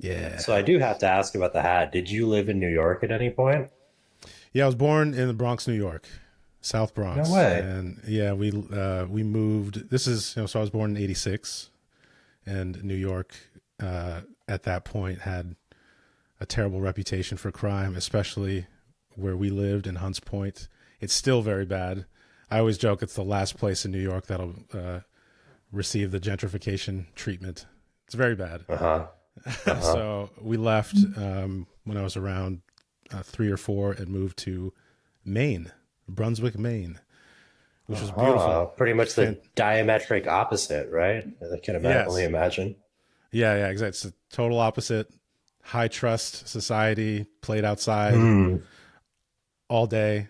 Yeah. So I do have to ask about the hat. Did you live in New York at any point? Yeah, I was born in the Bronx, New York, South No Bronx, way. and yeah, we moved. This is so I was born in '86, and New York at that point had a terrible reputation for crime, especially where we lived in Hunts Point. It's still very bad. I always joke it's the last place in New York that'll receive the gentrification treatment. It's very bad. Uh-huh. Uh-huh. So we left when I was around 3 or 4 and moved to Maine, Brunswick, Maine, which was Uh-huh. beautiful. Pretty much the Fan- diametric opposite, right? I can only yes. imagine. Yeah, yeah, exactly. It's the total opposite. High trust society, played outside Hmm. all day.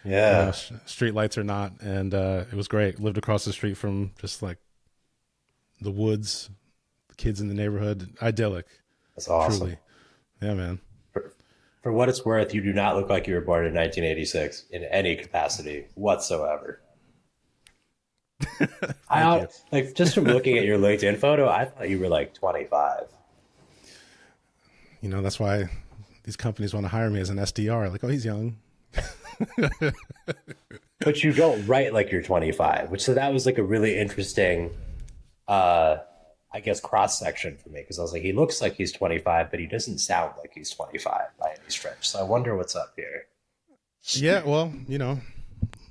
Yeah. Street lights or not. And it was great. Lived across the street from just like the woods, the kids in the neighborhood. Idyllic, That's awesome. truly. Yeah, man. For what it's worth, you do not look like you were born in 1986 in any capacity whatsoever. Thank you. Like just from looking at your LinkedIn photo, I thought you were like 25. That's why these companies want to hire me as an SDR. Like, oh, he's young. But you don't write like you're 25, which so that was like a really interesting uh I guess cross section for me because I was like he looks like he's 25, but he doesn't sound like he's 25 by any stretch. So I wonder what's up here. Yeah, well, a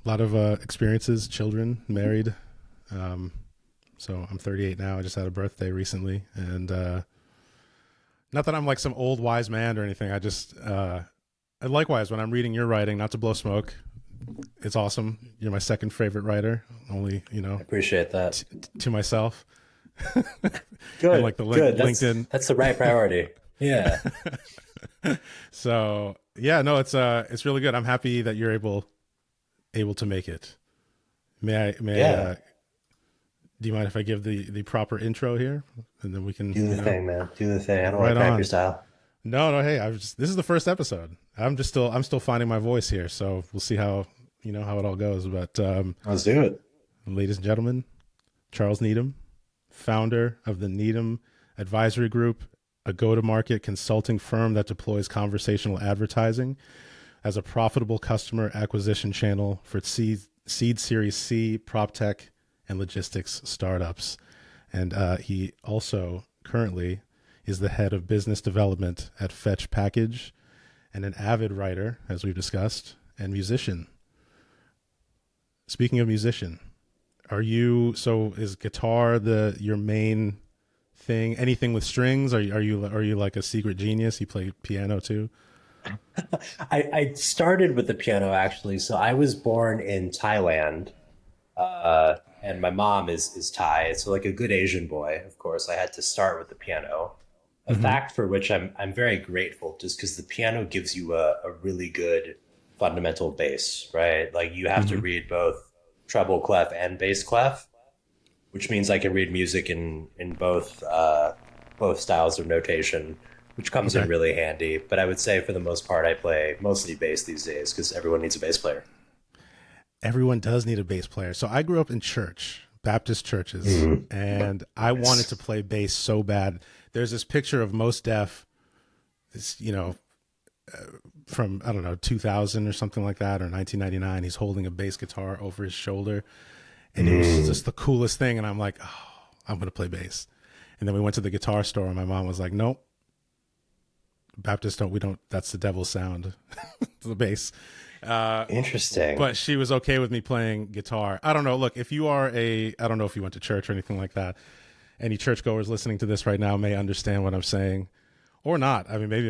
lot of experiences, children, married. Um, so I'm 38 now. I just had a birthday recently, and not that I'm like some old wise man or anything. I just, and likewise, when I'm reading your writing, not to blow smoke, it's awesome. You're my second favorite writer, only I appreciate that. to myself. And Good, like the good. LinkedIn. That's the right priority. Yeah. So yeah, no, it's really good. I'm happy that you're able to make it. May I Yeah. do you mind if I give the proper intro here, and then we can, Do the thing, man. Do the thing. I don't want right to cramp your on. style. No, no, hey, this is the first episode. I'm still finding my voice here, so we'll see how how it all goes. But Let's do it. ladies and gentlemen, Charles Needham, founder of the Needham Advisory Group, a go-to-market consulting firm that deploys conversational advertising as a profitable customer acquisition channel for seed Series C, prop tech, and logistics startups. And he also currently is the head of business development at Fetch Package and an avid writer, as we've discussed, and musician. Speaking of musician, is guitar your main thing? Anything with strings? Are you like a secret genius? You play piano too? I started with the piano actually. So I was born in Thailand, and my mom is Thai. So like a good Asian boy, of course, I had to start with the piano. A Mm-hmm. fact for which I'm very grateful, just because the piano gives you a really good fundamental bass, right? Like you have to Mm-hmm. read both treble clef and bass clef, which means I can read music in both styles of notation, which comes in Okay. really handy. But I would say for the most part, I play mostly bass these days because everyone needs a bass player. Everyone does need a bass player. So I grew up in church, Baptist churches, Mhm. and I wanted Nice. to play bass so bad. There's this picture of Most Def, this, from, I don't know, 2000 or something like that, or 1999. He's holding a bass guitar over his shoulder. And it was Mm. just the coolest thing. And I'm like, oh, I'm going to play bass. And then we went to the guitar store, and my mom was like, nope, Baptists don't, we don't, that's the devil's sound, the bass. Interesting. But she was okay with me playing guitar. I don't know. Look, if you are I don't know if you went to church or anything like that. Any churchgoers listening to this right now may understand what I'm saying or not. I mean, maybe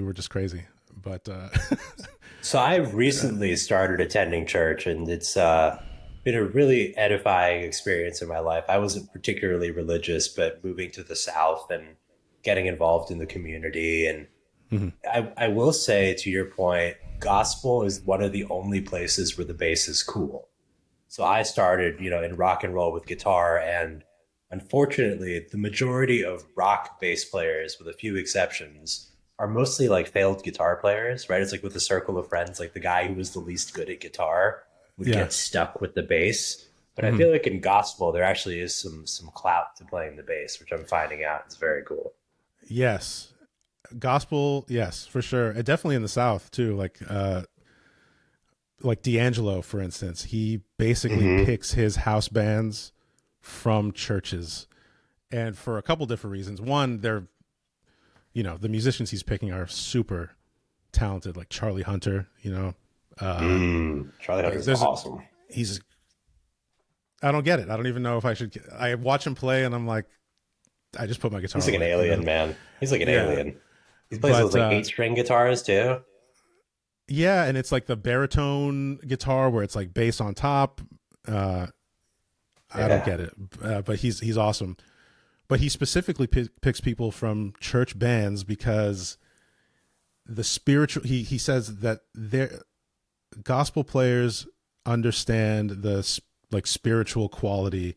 we're just crazy, but, So I recently started attending church, and it's been a really edifying experience in my life. I wasn't particularly religious, but moving to the South and getting involved in the community. And mhm. I will say, to your point, gospel is one of the only places where the bass is cool. So I started, in rock and roll with guitar, and unfortunately, the majority of rock bass players, with a few exceptions, are mostly like failed guitar players, right? It's like with a circle of friends, like the guy who was the least good at guitar would Yeah. get stuck with the bass. But I Mhm. feel like in gospel, there actually is some clout to playing the bass, which I'm finding out is very cool. Yes. Gospel, yes, for sure. And definitely in the South too. Like D'Angelo, for instance, he basically Mm-hmm. picks his house bands from churches, and for a couple different reasons. One, they're the musicians he's picking are super talented, like Charlie Hunter. Charlie Hunter's There's a, awesome. he's I don't get it. I don't even know if I should. I watch him play, and I'm like, I just put my guitar He's like an away. alien, man. He's like an Yeah, alien. He plays but those like 8-string guitars too. yeah, and it's like the baritone guitar where it's like bass on top. Uh, I don't Yeah. get it, but he's awesome. But he specifically picks people from church bands because the spiritual. He says that their gospel players understand the like spiritual quality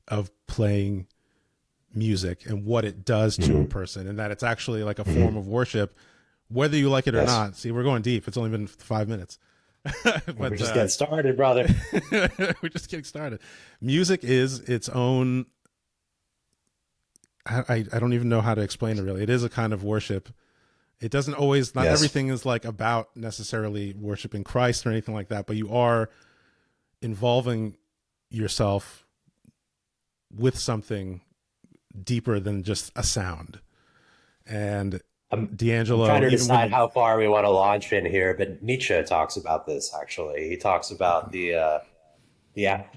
of playing music and what it does to a Mm-hmm. person, and that it's actually like a Mm-hmm. form of worship, whether you like it or Yes. not. See, we're going deep. It's only been 5 minutes, We're but just getting started, brother. we're just getting started. Music is its own. I don't even know how to explain it really. It is a kind of worship. It doesn't always. Not Yes. everything is like about necessarily worshiping Christ or anything like that. But you are involving yourself with something deeper than just a sound. And I'm trying D'Angelo, to even decide when how far we want to launch in here, but Nietzsche talks about this actually. He talks about the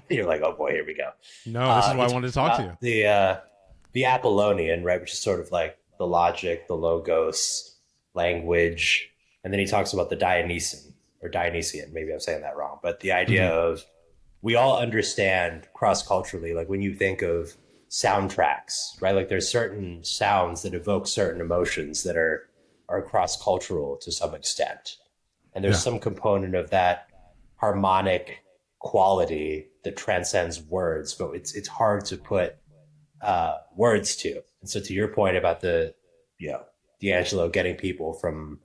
you're like, oh boy, here we go. no, this is why He I wanted talks to talk to you. about the Apollonian, right, which is sort of like the logic, the logos, language, and then he talks about the Dionysian. Maybe I'm saying that wrong, but the idea Hmm. of we all understand cross culturally, like when you think of soundtracks, right? Like there's certain sounds that evoke certain emotions that are cross cultural to some extent, and there's Yeah, some component of that harmonic quality that transcends words, but it's hard to put words to. And so, to your point about the you know D'Angelo getting people from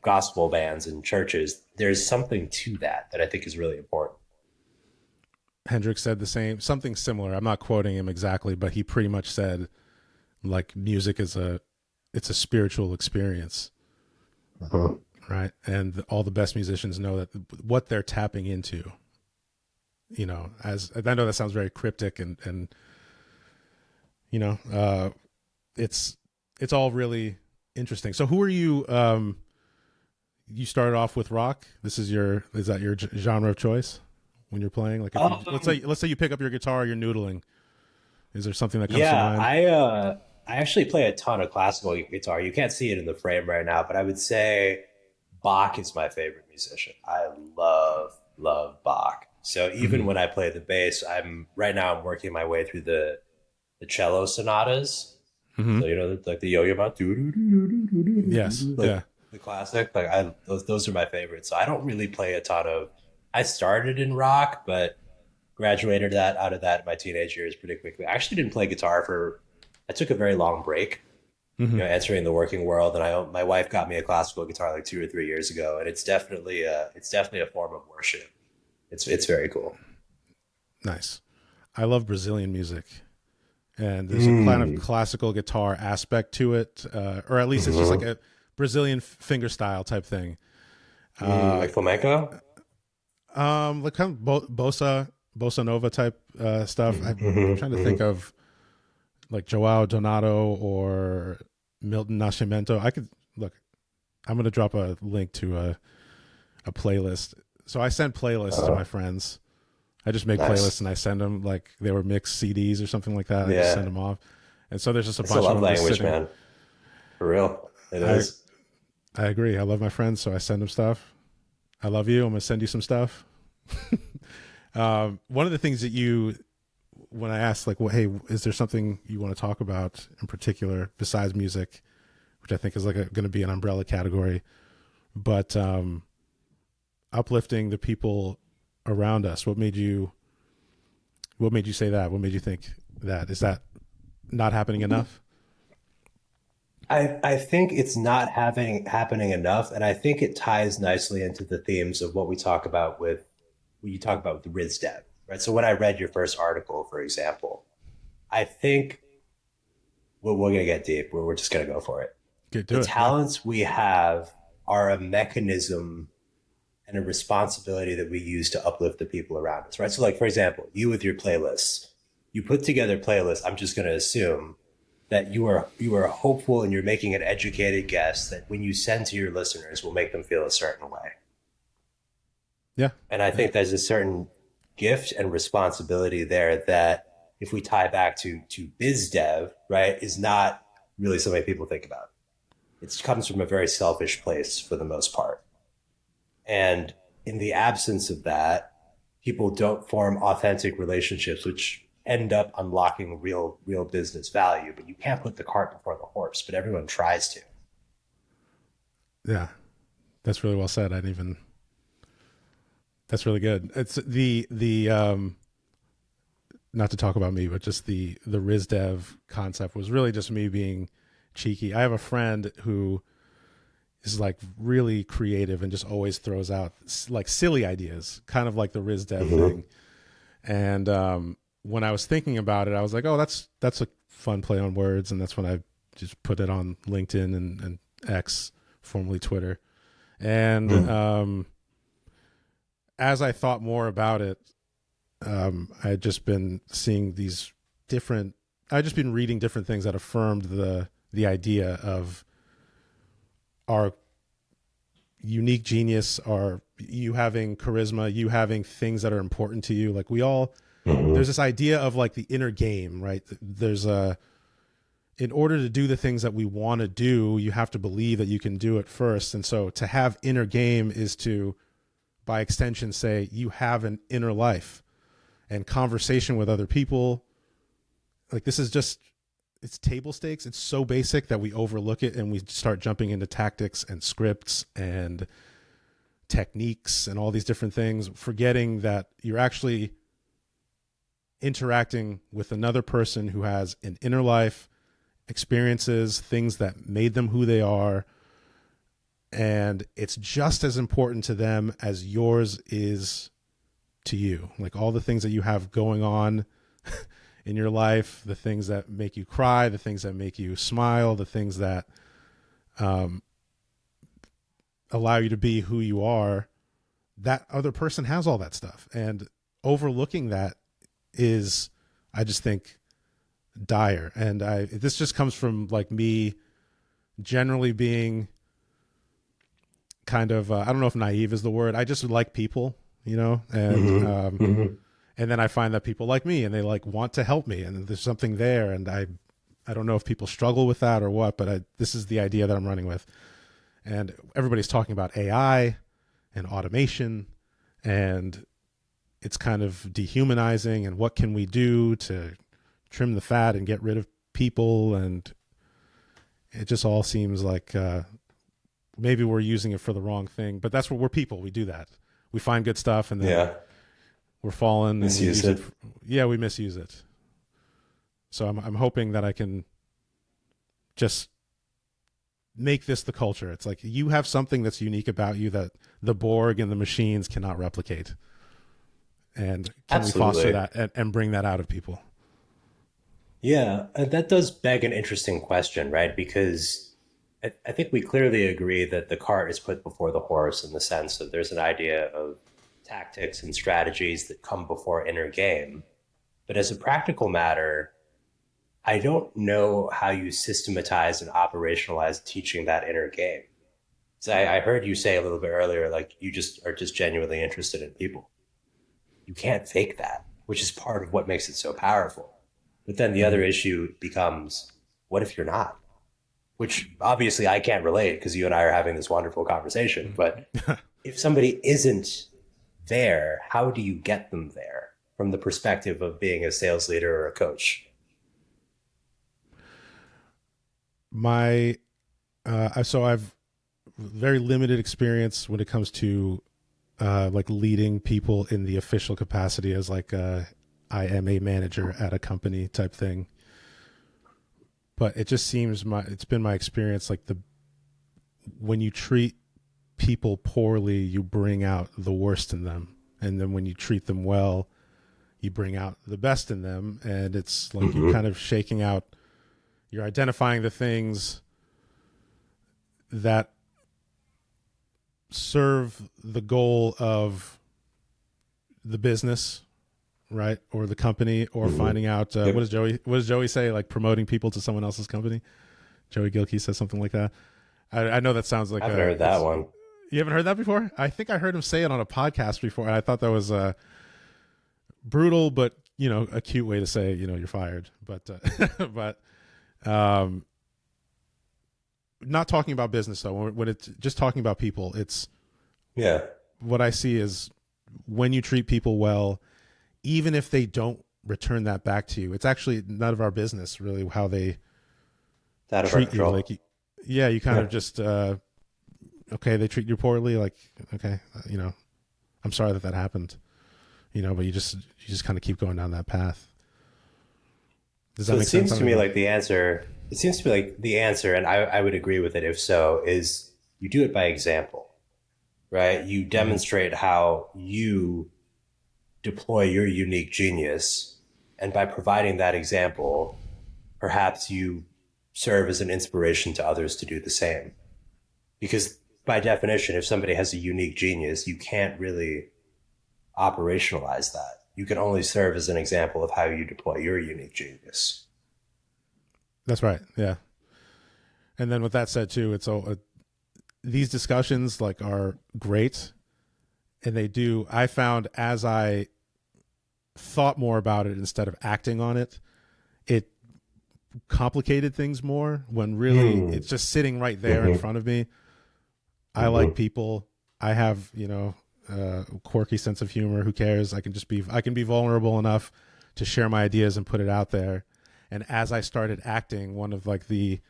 gospel bands and churches, there's something to that I think is really important. Hendrix said the same, something similar. I'm not quoting him exactly, but he pretty much said like music is it's a spiritual experience, Uh-huh. right? And all the best musicians know that what they're tapping into. As I know that sounds very cryptic, and it's it's all really interesting. So who are you? You started off with rock. Is that your genre of choice when you're playing? Like if you Um, let's say you pick up your guitar, you're noodling. Is there something that comes to yeah, mind? I actually play a ton of classical guitar. You can't see it in the frame right now, but I would say Bach is my favorite musician. I love Bach. So even Hmm. when I play the bass, I'm working my way through the cello sonatas. Hmm. So like the Yo-Yo Ma, Yes. like Yeah. the classic. Like those are my favorites. So I don't really play a ton of. I started in rock, but graduated that out of that in my teenage years pretty quickly. I actually didn't play guitar for. I took a very long break, Hmm. entering the working world, and my wife got me a classical guitar like 2 or 3 years ago, and it's definitely a form of worship. It's very cool. Nice. I love Brazilian music, and there's a kind of Mm. classical guitar aspect to it, or at least it's just like Hmm. a Brazilian finger style type thing. Uh, Like flamenco. like kind of bossa nova type stuff. I'm Hmm. trying to think Hmm. of like Joao Donato or Milton Nascimento. I could look. I'm gonna drop a link to a playlist. So I send playlists to my friends. I just make playlists Nice. and I send them like they were mixed CDs or something like that. I just send Yeah, them off, and so there's just a it's a bunch of love them just language, sitting. man. For real, it I is. I agree. I love my friends, so I send them stuff. I love you. I'm gonna send you some stuff. One of the things that when I asked like, well, hey, is there something you want to talk about in particular besides music, which I think is like going to be an umbrella category, but uplifting the people around us. What made you say that? What made you think that? Is that not happening enough? I think it's not having happening enough, and I think it ties nicely into the themes of what we talk about with what you talk about with the Rizz dev, right? So when I read your first article, for example, I think we're going to get deep. We're just going to go for it. Do The it. Yeah. talents we have are a mechanism and a responsibility that we use to uplift the people around us, right? So, like, for example, you with your playlists, you put together playlists. I'm just going to assume that you are hopeful and you're making an educated guess that when you send to your listeners will make them feel a certain way. Yeah. And I think there's a certain gift and responsibility there that if we tie back to biz dev, right, is not really something people think about. It comes from a very selfish place for the most part. And in the absence of that, people don't form authentic relationships, which end up unlocking real business value. But you can't put the cart before the horse, but everyone tries to. Yeah. That's really well said. That's really good. It's not to talk about me, but just the Rizz dev concept was really just me being cheeky. I have a friend who is like really creative and just always throws out like silly ideas, kind of like the Rizz dev thing. And when I was thinking about it, I was like, oh, that's a fun play on words. And that's when I just put it on LinkedIn and X, formerly Twitter. And as I thought more about it, I had just been seeing these different, I'd just been reading different things that affirmed the idea of our unique genius, our you having charisma, you having things that are important to you. Like we all, there's this idea of like the inner game, right? There's in order to do the things that we want to do, you have to believe that you can do it first. And so to have inner game is to, by extension, say you have an inner life and conversation with other people. Like this is just, it's table stakes. It's so basic that we overlook it and we start jumping into tactics and scripts and techniques and all these different things, forgetting that you're actually interacting with another person who has an inner life, experiences, things that made them who they are. And it's just as important to them as yours is to you. Like all the things that you have going on in your life, the things that make you cry, the things that make you smile, the things that allow you to be who you are, that other person has all that stuff. And overlooking that is, I just think, dire. And this just comes from like me generally being kind of, I don't know if naive is the word. I just like people, you know, and and then I find that people like me and they like want to help me and there's something there. And I don't know if people struggle with that or what, but this is the idea that I'm running with. And everybody's talking about AI and automation, and it's kind of dehumanizing. And what can we do to trim the fat and get rid of people? And it just all seems like maybe we're using it for the wrong thing, but that's what we're people. We do that. We find good stuff and then we're fallen. Misuse it. Yeah, we misuse it. So I'm hoping that I can just make this the culture. It's like you have something that's unique about you that the Borg and the machines cannot replicate. And can we foster that and bring that out of people? Yeah, that does beg an interesting question, right? Because I think we clearly agree that the cart is put before the horse in the sense that there's an idea of tactics and strategies that come before inner game. But as a practical matter, I don't know how you systematize and operationalize teaching that inner game. So I heard you say a little bit earlier, like you just are just genuinely interested in people. You can't fake that, which is part of what makes it so powerful. But then the other issue becomes, what if you're not? Which obviously I can't relate because you and I are having this wonderful conversation. But if somebody isn't there, how do you get them there from the perspective of being a sales leader or a coach? So I've very limited experience when it comes to like leading people in the official capacity as like I am a manager at a company type thing. But it just seems it's been my experience like when you treat people poorly, you bring out the worst in them. And then when you treat them well, you bring out the best in them. And it's like you're kind of shaking out You're identifying the things that serve the goal of the business, right, or the company, or finding out what does Joey say, like promoting people to someone else's company. Joey Gilkey says something like that. I know that sounds like I haven't heard that one. You haven't heard that before? I think I heard him say it on a podcast before, and I thought that was brutal, but a cute way to say you're fired. But but not talking about business though. When it's just talking about people, it's what I see is when you treat people well, even if they don't return that back to you, it's actually none of our business really how they treat you. Like, you kind of just okay, they treat you poorly. Like, okay, I'm sorry that happened. But you just kind of keep going down that path. Does that make sense? It seems to me like the answer. It seems to be like the answer, and I would agree with it if so, is you do it by example, right? You demonstrate how you deploy your unique genius, and by providing that example, perhaps you serve as an inspiration to others to do the same. Because by definition, if somebody has a unique genius, you can't really operationalize that. You can only serve as an example of how you deploy your unique genius. That's right. Yeah. And then with that said too, it's these discussions like are great, and I found as I thought more about it instead of acting on it, it complicated things more when really it's just sitting right there in front of me. I like people. I have, quirky sense of humor. Who cares? I can be vulnerable enough to share my ideas and put it out there. And as I started acting, one of like the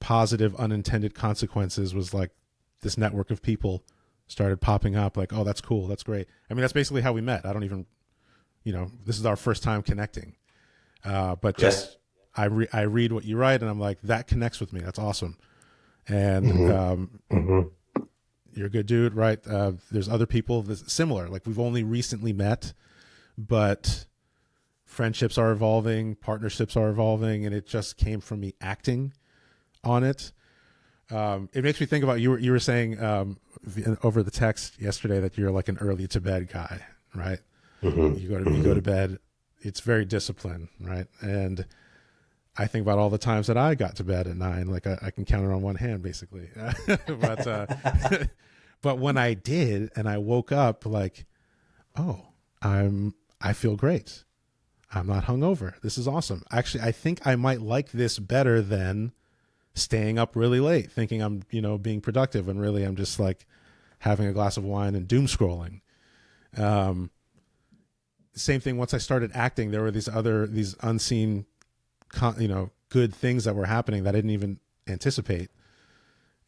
positive unintended consequences was like this network of people started popping up like, oh, that's cool. That's great. I mean, that's basically how we met. I don't even, this is our first time connecting. But just, I read what you write and I'm like, that connects with me. That's awesome. And, you're a good dude, right? There's other people that's similar. Like we've only recently met, but friendships are evolving, partnerships are evolving, and it just came from me acting on it. It makes me think about you were saying over the text yesterday that you're like an early to bed guy, right? You go to bed. It's very disciplined, right? And I think about all the times that I got to bed at 9, like I can count it on one hand, basically. But when I did, and I woke up like, oh, I feel great. I'm not hungover. This is awesome. Actually, I think I might like this better than staying up really late, thinking I'm, being productive, and really I'm just like having a glass of wine and doom scrolling. Same thing. Once I started acting, there were these unseen good things that were happening that I didn't even anticipate.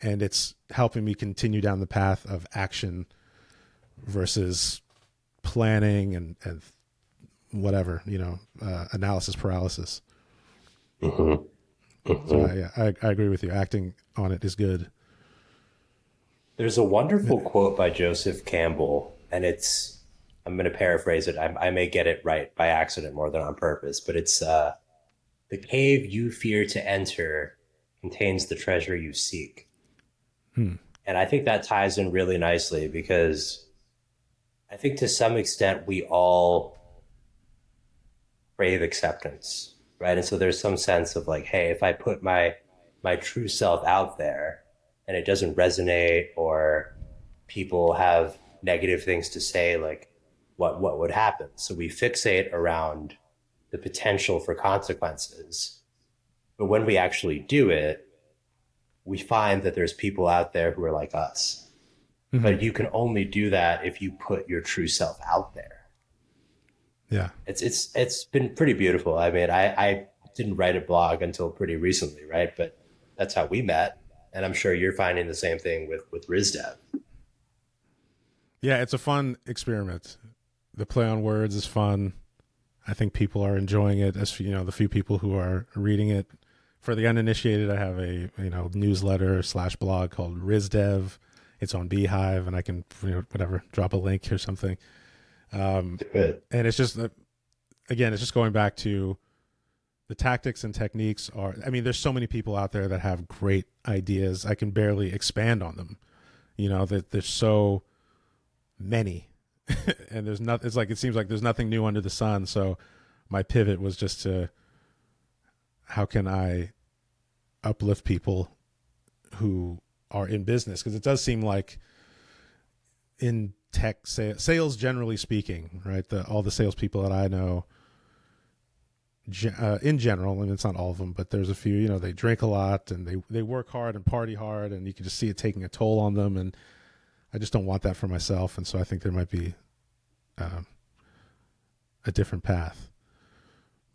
And it's helping me continue down the path of action versus planning and whatever, analysis paralysis. So I agree with you. Acting on it is good. There's a wonderful quote by Joseph Campbell, and I'm going to paraphrase it. I may get it right by accident more than on purpose, but it's, the cave you fear to enter contains the treasure you seek. And I think that ties in really nicely because I think to some extent we all crave acceptance, right? And so there's some sense of like, hey, if I put my true self out there and it doesn't resonate, or people have negative things to say, like what would happen? So we fixate around the potential for consequences. But when we actually do it, we find that there's people out there who are like us. But you can only do that if you put your true self out there. Yeah. It's been pretty beautiful. I mean, I didn't write a blog until pretty recently, right? But that's how we met. And I'm sure you're finding the same thing with Rizz. Yeah, it's a fun experiment. The play on words is fun. I think people are enjoying it. As the few people who are reading it. For the uninitiated, I have a newsletter / blog called Rizz. It's on Beehive, and I can drop a link or something. And it's just again, it's just going back to the tactics and techniques are, I mean, there's so many people out there that have great ideas. I can barely expand on them. You know, that there's so many and there's not, it's like, it seems like there's nothing new under the sun. So my pivot was just to, how can I uplift people who are in business? Because it does seem like in tech sales, generally speaking, right? All the salespeople that I know, in general, I mean, it's not all of them, but there's a few, you know, they drink a lot and they work hard and party hard, and you can just see it taking a toll on them. And I just don't want that for myself. And so I think there might be a different path.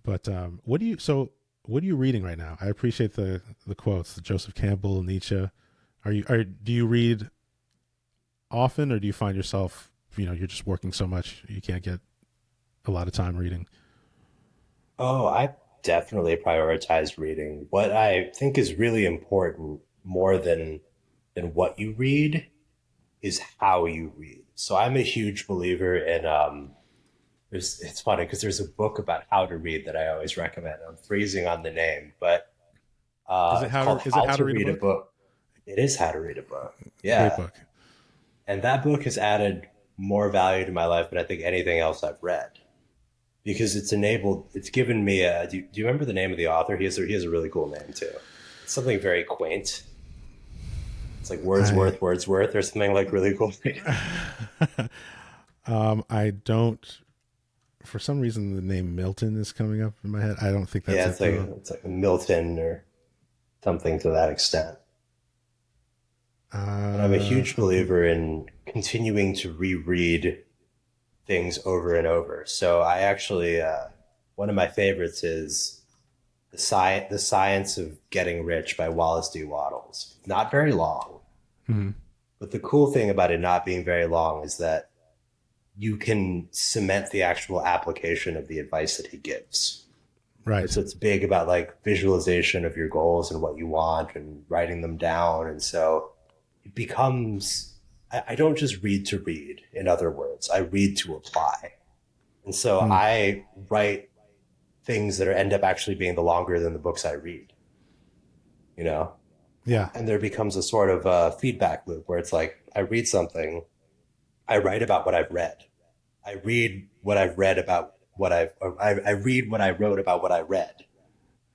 But what are you reading right now? I appreciate the quotes, the Joseph Campbell, Nietzsche. Do you read often, or do you find yourself, you know, you're just working so much you can't get a lot of time reading? Oh, I definitely prioritize reading. What I think is really important more than what you read is how you read. So I'm a huge believer in it's funny because there's a book about how to read that I always recommend. I'm freezing on the name, but it's called Is it How how to to read a Read a book? Book. It is How to Read a Book. Great Yeah. book. And that book has added more value to my life than I think anything else I've read because it's given me do you remember the name of the author? He has a really cool name too. It's something very quaint. It's like I Wordsworth or something like really cool. I don't, for some reason the name Milton is coming up in my head. I don't think that's Yeah, it though. it's like Milton or something to that extent. And I'm a huge Okay. believer in continuing to reread things over and over. So I actually, one of my favorites is the Science of Getting Rich by Wallace D. Wattles. Not very long, Mhm. but the cool thing about it not being very long is that you can cement the actual application of the advice that he gives. Right. Right. So it's big about like visualization of your goals and what you want and writing them down. And so it becomes, I don't just read to read, in other words, I read to apply. And so Mm. I write things that end up actually being the longer than the books I read, you know? Yeah. And there becomes a sort of feedback loop where it's like, I read something, I write about what I've read. I read what I've read about I read what I wrote about what I read.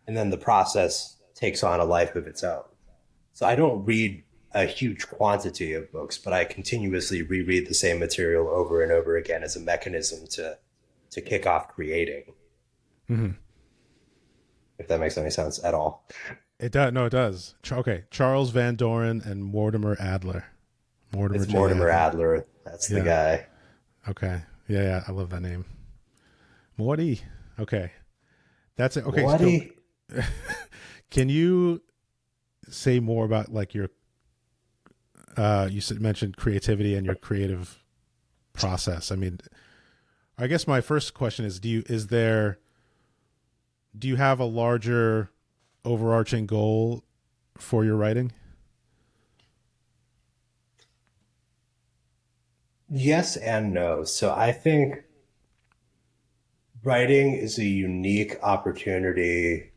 And then the process takes on a life of its own. So I don't read a huge quantity of books, but I continuously reread the same material over and over again as a mechanism to kick off creating, Hmm. if that makes any sense at all. It does. No, it does. Okay. Charles Van Doren and Mortimer Adler. Mortimer It's J. Mortimer Adler. Adler. That's the Yeah. guy. Okay. Yeah. Yeah. I love that name. Morty. Okay. That's it. Okay. So Morty. can you say more about like your, mentioned creativity and your creative process? I mean, I guess my first question is, do you have a larger overarching goal for your writing? Yes and no. So I think writing is a unique opportunity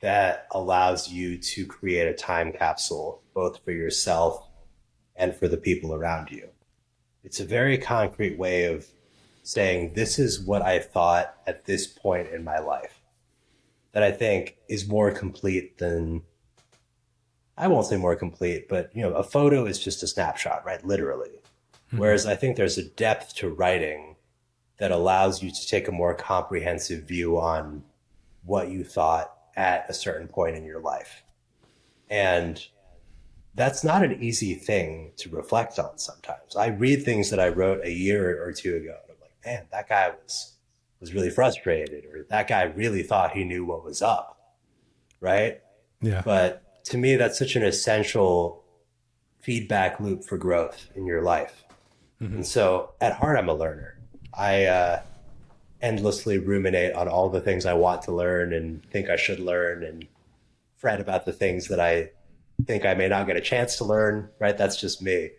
that allows you to create a time capsule, both for yourself and for the people around you. It's a very concrete way of saying, this is what I thought at this point in my life, that I think is more complete than, I won't say more complete, but a photo is just a snapshot, right? Literally. Hmm. Whereas I think there's a depth to writing that allows you to take a more comprehensive view on what you thought at a certain point in your life. And that's not an easy thing to reflect on sometimes. I read things that I wrote a year or two ago, and I'm like, man, that guy was really frustrated, or that guy really thought he knew what was up, right? Yeah. But to me, that's such an essential feedback loop for growth in your life. Hmm. And so at heart, I'm a learner. I endlessly ruminate on all the things I want to learn and think I should learn and fret about the things that I think I may not get a chance to learn, right? That's just me.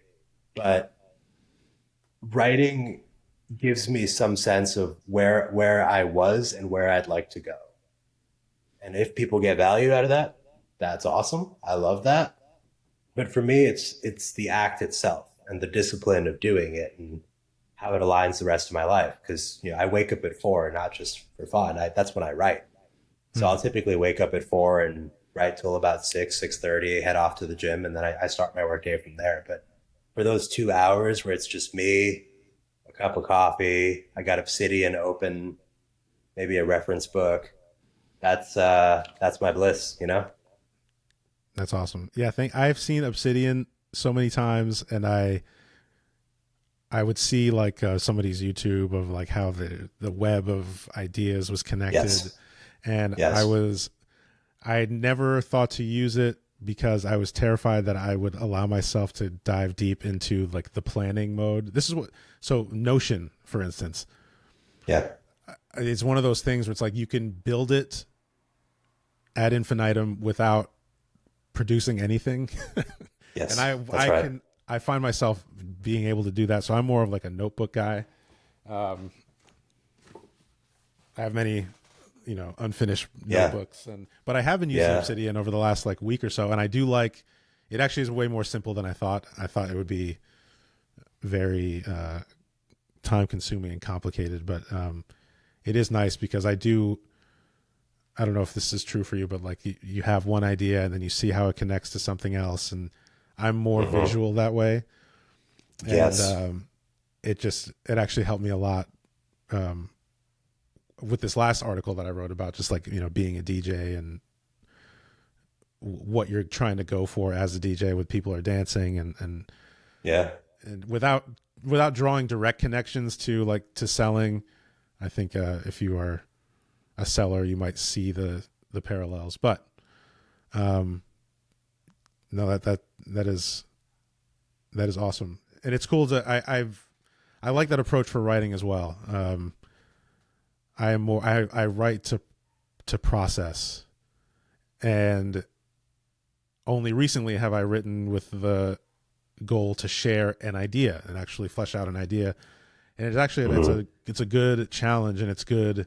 But writing gives me some sense of where I was and where I'd like to go. And if people get value out of that, that's awesome. I love that. But for me, it's the act itself and the discipline of doing it and how it aligns the rest of my life. Because I wake up at 4, not just for fun. That's when I write. So Hmm. I'll typically wake up at 4 and write till about 6:30, head off to the gym, and then I start my work day from there. But for those 2 hours where it's just me, a cup of coffee, I got Obsidian open, maybe a reference book. That's my bliss. That's awesome. Yeah, I think I've seen Obsidian so many times, and I would see like somebody's YouTube of like how the web of ideas was connected, Yes. and Yes. I had never thought to use it because I was terrified that I would allow myself to dive deep into like the planning mode. This is what so Notion, for instance, Yeah. it's one of those things where it's like you can build it ad infinitum without producing anything. And Yes. I That's I right. can I find myself being able to do that. So I'm more of like a notebook guy. Um, I have many, unfinished Yeah. notebooks, but I have been using Yeah. Obsidian over the last like week or so, and I do like it. Actually, is way more simple than I thought. I thought it would be very time consuming and complicated, but it is nice because I do. I don't know if this is true for you, but like you have one idea and then you see how it connects to something else, and I'm more Hmm. visual that way, and Yes. it actually helped me a lot with this last article that I wrote about just like being a DJ and what you're trying to go for as a DJ with people are dancing Yeah. and without drawing direct connections to like to selling. I think if you are a seller, you might see the parallels, but um, no, that is awesome, and it's cool to I like that approach for writing as well. I am more I write to process, and only recently have I written with the goal to share an idea and actually flesh out an idea. And it's actually Hmm. it's a good challenge, and it's good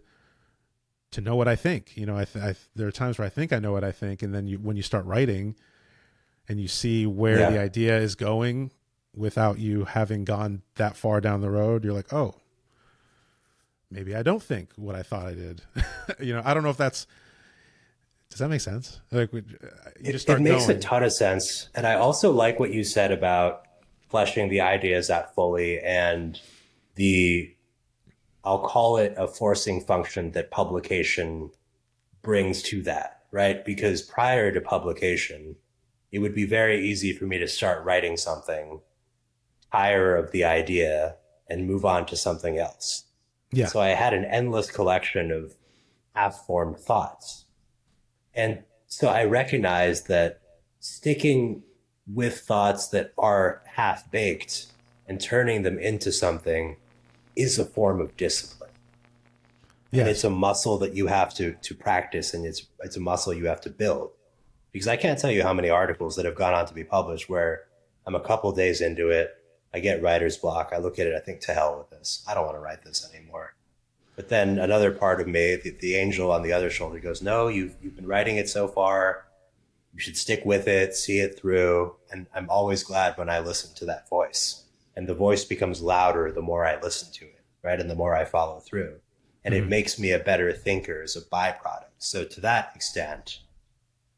to know what I think. There are times where I think I know what I think, and then when you start writing and you see where the Yeah. idea is going without you having gone that far down the road, you're like, oh, maybe I don't think what I thought I did. I don't know if that's does that make sense? Like you just It start makes a going. ton of sense. And I also like what you said about fleshing the ideas out fully and the, I'll call it a forcing function that publication brings to that, right? Because prior to publication, it would be very easy for me to start writing something, tire of the idea, and move on to something else. And Yeah. so I had an endless collection of half formed thoughts. And so I recognized that sticking with thoughts that are half baked and turning them into something is a form of discipline. And it's Yes. a muscle that you have to practice, and it's a muscle you have to build. Because I can't tell you how many articles that have gone on to be published where I'm a couple days into it, I get writer's block, I look at it, I think to hell with this. I don't want to write this anymore. But then another part of me, the angel on the other shoulder, goes, "No, you've been writing it so far. You should stick with it, see it through." And I'm always glad when I listen to that voice. And the voice becomes louder the more I listen to it, right? And the more I follow through. And it Mhm. makes me a better thinker as a byproduct. So to that extent,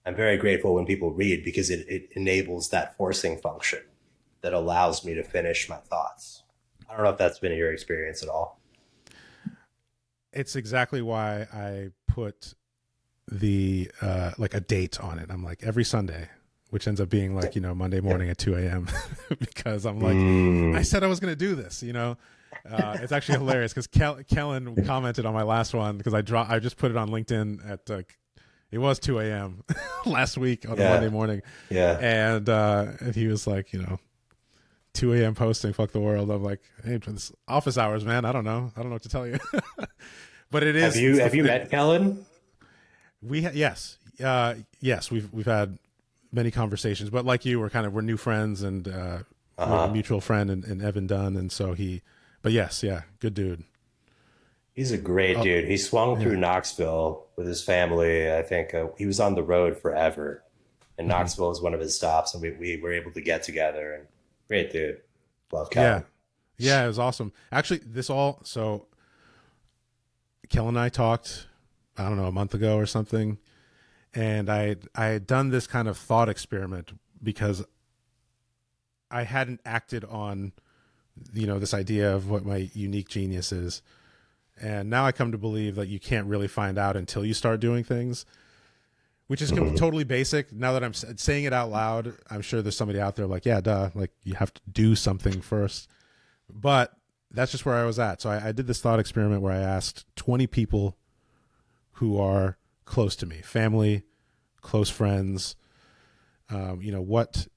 I'm very grateful when people read because it enables that forcing function that allows me to finish my thoughts. I don't know if that's been your experience at all. It's exactly why I put the like a date on it. I'm like every Sunday, which ends up being like Monday Yeah. morning at 2 a.m. because I'm like I Mm. said I was going to do this. It's actually hilarious because Kellen commented on my last one because I just put it on LinkedIn at it was 2 a.m. last week on a Monday Yeah. morning, Yeah. and he was like 2 a.m. posting, fuck the world. I'm like, hey, it's office hours, man. I don't know what to tell you. But it Have is. you have you met Kellen? Yes, yes. We've had many conversations, but like you, we're new friends, and we have a Uh-huh. mutual friend in Evan Dunn, and so he. But yes, yeah, good dude. He's a great Oh, dude. He swung yeah. through Knoxville with his family. I think he was on the road forever, and Hmm. Knoxville was one of his stops, and we were able to get together. And great dude. Love Yeah. Kellen. Yeah, it was awesome. Actually, so Kel and I talked, I don't know, a month ago or something, and I had done this kind of thought experiment because I hadn't acted on, this idea of what my unique genius is. And now I come to believe that you can't really find out until you start doing things, which is Mhm. totally basic. Now that I'm saying it out loud, I'm sure there's somebody out there like, yeah, duh, like you have to do something first. But that's just where I was at. So I did this thought experiment where I asked 20 people who are close to me, family, close friends, what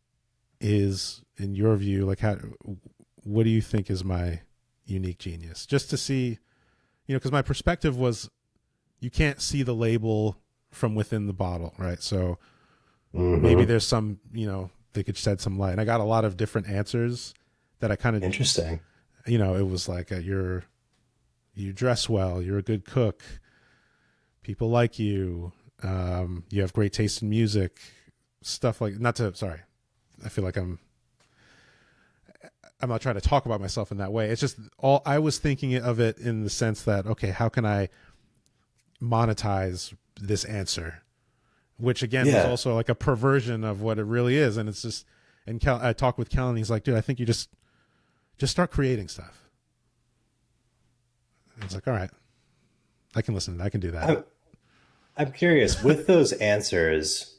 is, in your view, like, what do you think is my unique genius? Just to see, because my perspective was you can't see the label from within the bottle, right? So maybe Mhm. there's some, they could shed some light. And I got a lot of different answers that I kind of, Interesting. it was like, you dress well, you're a good cook, people like you, you have great taste in music, stuff like, not to, sorry, I feel like I'm not trying to talk about myself in that way. It's just all I was thinking of it in the sense that, okay, how can I monetize this answer? Which again was Yeah. also like a perversion of what it really is. And it's just, and I talked with Kel and he's like, dude, I think you just start creating stuff. And it's like, all right, I can listen. I can do that. I'm I'm curious, with those answers,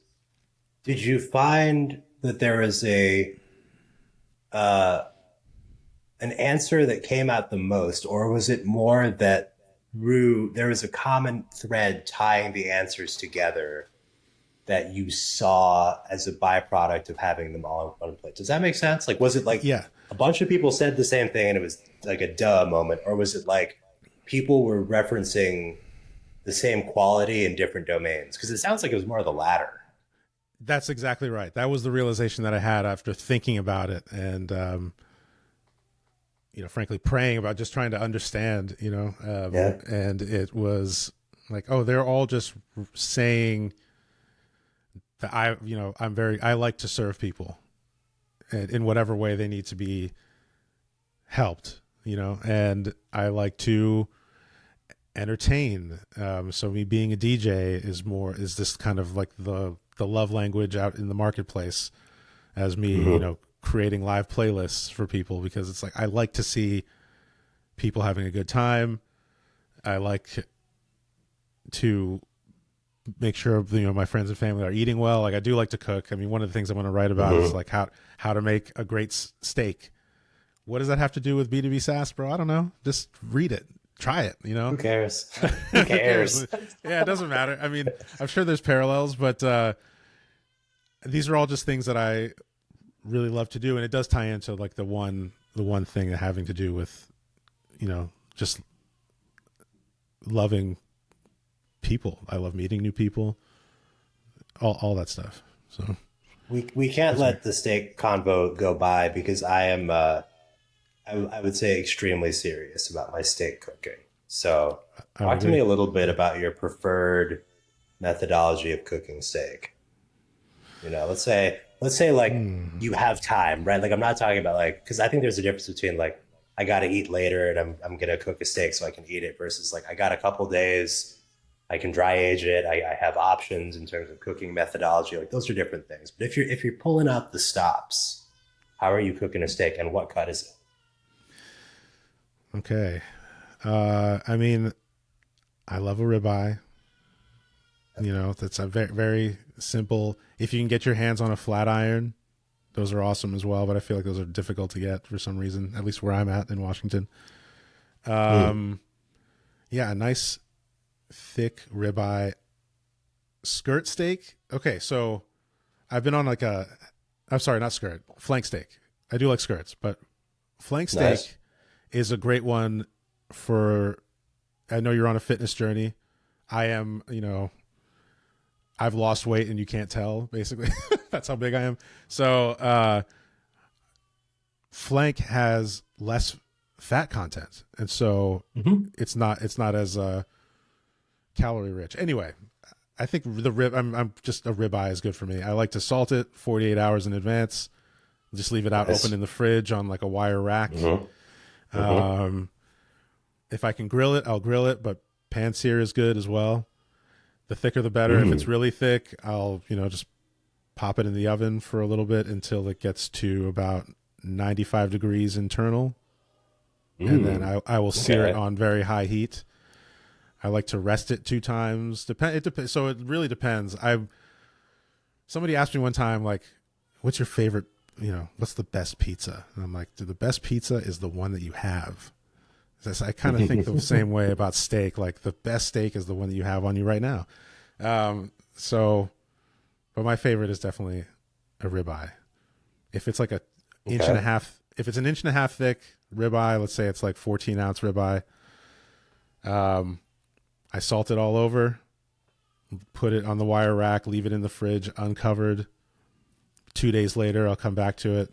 did you find that there was a uh an answer that came out the most, or was it more that through there was a common thread tying the answers together that you saw as a byproduct of having them all in one place? Does that make sense? Like, was it like Yeah, a bunch of people said the same thing and it was like a duh moment, or was it like people were referencing the same quality in different domains? Because it sounds like it was more of the latter. that's exactly right. That was the realization that I had after thinking about it. And, frankly, praying about just trying to understand, Yeah. and it was like, oh, they're all just saying that I like to serve people in whatever way they need to be helped, and I like to entertain. So me being a DJ is this kind of like the love language out in the marketplace as me, Hmm. creating live playlists for people because it's like I like to see people having a good time. I like to make sure my friends and family are eating well. Like I do like to cook. I mean, one of the things I want to write about is Hmm. like how to make a great steak. What does that have to do with B2B SaaS, bro? I don't know. Just read it. Try it, Who cares? Who Who cares? cares? Yeah, it doesn't matter. I mean, I'm sure there's parallels, but these are all just things that I really love to do, and it does tie into like the one thing having to do with just loving people. I love meeting new people, all that stuff. So We can't yes, sir. let the steak convo go by because I am I would say extremely serious about my steak cooking. So I would talk to me agree. a little bit about your preferred methodology of cooking steak. Let's say like Hmm. you have time, right? Like I'm not talking about like because I think there's a difference between like I gotta eat later and I'm gonna cook a steak so I can eat it versus like I got a couple days, I can dry age it. I have options in terms of cooking methodology. Like those are different things. But if you're pulling out the stops, how are you cooking a steak and what cut is it? Okay. I mean, I love a ribeye. That's a very very simple. If you can get your hands on a flat iron, those are awesome as well. But I feel like those are difficult to get for some reason. At least where I'm at in Washington. Mm. Um, yeah, a nice thick ribeye skirt steak. Okay, so I've been on like I'm sorry, not skirt, flank steak. I do like skirts, but flank Nice. steak is a great one for. I know you're on a fitness journey. I am, I've lost weight and you can't tell. Basically, that's how big I am. So flank has less fat content, and so it's not as calorie rich. Anyway, I think the rib. I'm just a ribeye is good for me. I like to salt it 48 hours in advance. Just leave it out open in the fridge on like a wire rack. If I can grill it, I'll grill it, but pan sear is good as well. The thicker the better. If it's really thick, I'll just pop it in the oven for a little bit until it gets to about 95 degrees internal, and then I will sear it on very high heat. I like to rest it 2 times. So it really depends. Somebody asked me one time, like, what's your favorite, what's the best pizza? And I'm like, the best pizza is the one that you have. I kind of think the same way about steak. Like, the best steak is the one that you have on you right now. But my favorite is definitely a ribeye. If it's like an inch and a half, if it's an inch and a half thick ribeye, let's say it's like 14-ounce ribeye, I salt it all over, put it on the wire rack, leave it in the fridge uncovered. 2 days later, I'll come back to it,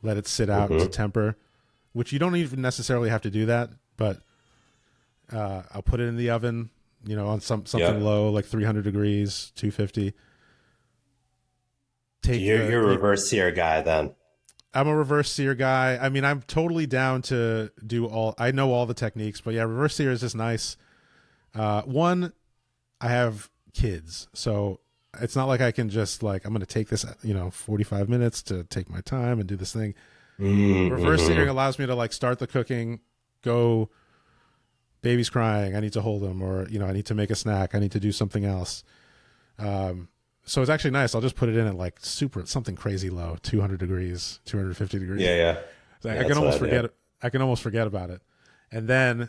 let it sit out to temper, which you don't even necessarily have to do that, but I'll put it in the oven, on something low, like 300 degrees, 250. You're a reverse sear guy then. I'm a reverse sear guy. I mean, I'm totally down to I know all the techniques, but yeah, reverse sear is just nice. One, I have kids, so it's not like I can just I'm going to take this, 45 minutes to take my time and do this thing. Reverse searing allows me to start the cooking, go, baby's crying, I need to hold him, or, I need to make a snack, I need to do something else. So it's actually nice. I'll just put it in at something crazy low, 200 degrees, 250 degrees. Yeah. I can almost forget it. I can almost forget about it. And then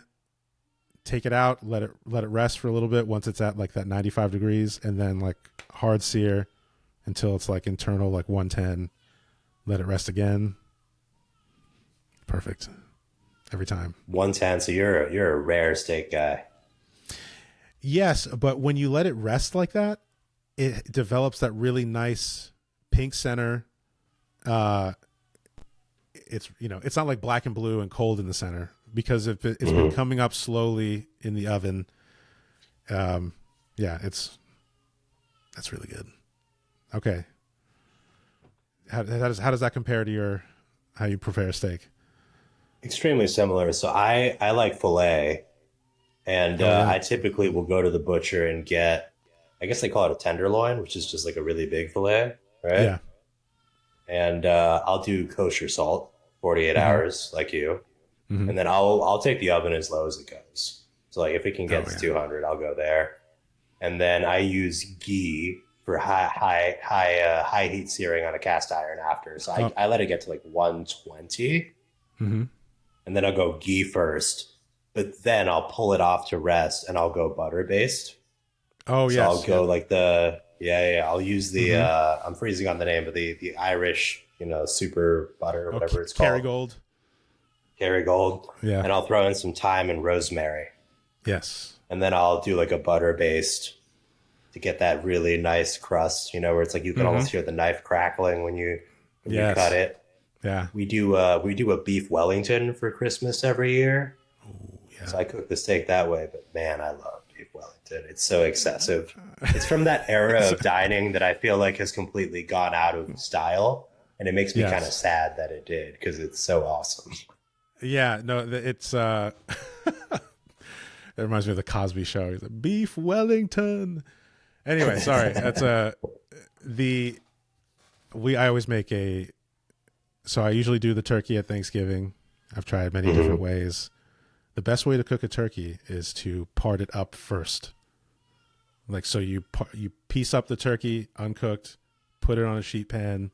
take it out, let it rest for a little bit once it's at that 95 degrees, and then hard sear until it's internal 110. Let it rest again. Perfect. Every time. 110. So you're a rare steak guy. Yes, but when you let it rest like that, it develops that really nice pink center. It's it's not like black and blue and cold in the center, because if it's been coming up slowly in the oven. That's really good. Okay. How does that compare to how you prepare steak? Extremely similar. So I like filet, and I typically will go to the butcher and get, I guess they call it a tenderloin, which is just a really big filet, right? Yeah. And I'll do kosher salt, 48 hours, like you, and then I'll take the oven as low as it goes. So if it can get to 200, I'll go there, and then I use ghee for high heat searing on a cast iron after. So I let it get to 120, and then I'll go ghee first, but then I'll pull it off to rest, and I'll go butter based. Oh, so yes. I'll go I'll use the I'm freezing on the name, but the Irish, super butter or whatever it's called. Kerrygold. Yeah. And I'll throw in some thyme and rosemary. Yes. And then I'll do a butter based to get that really nice crust, where it's you can almost hear the knife crackling when you cut it. Yeah. We do a beef Wellington for Christmas every year. Ooh, yeah. So I cook the steak that way, but man, I love beef Wellington. It's so excessive. It's from that era of dining that I feel has completely gone out of style, and it makes me kind of sad that it did, because it's so awesome. Yeah, no, it's it reminds me of the Cosby Show. He's like, beef Wellington. Anyway, sorry. That's I always make so I usually do the turkey at Thanksgiving. I've tried many different ways. The best way to cook a turkey is to part it up first. So you piece up the turkey uncooked, put it on a sheet pan,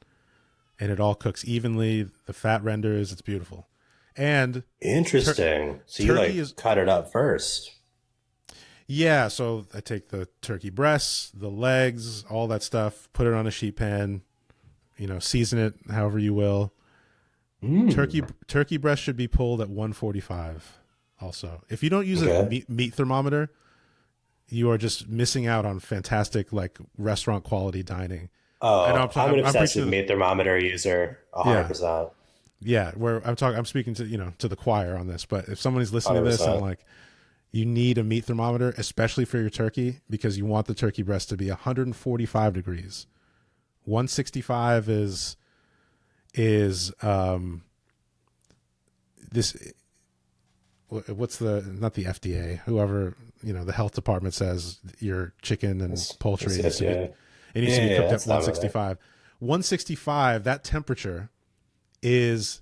and it all cooks evenly. The fat renders. It's beautiful. And interesting. So you cut it up first. Yeah. So I take the turkey breasts, the legs, all that stuff, put it on a sheet pan, season it however you will. Turkey breast should be pulled at 145. Also, if you don't use a meat thermometer, you are just missing out on fantastic restaurant quality dining. Oh, I'm an obsessive meat thermometer user, 100%. yeah, where I'm speaking to, to the choir on this, but if somebody's listening to this, I'm 100%. like, you need a meat thermometer, especially for your turkey, because you want the turkey breast to be 145 degrees. 165 is this, what's not the FDA, whoever, the health department says your chicken and poultry needs to be, Yeah. it needs to be Yeah, cooked at that's not right. 165. 165, that temperature is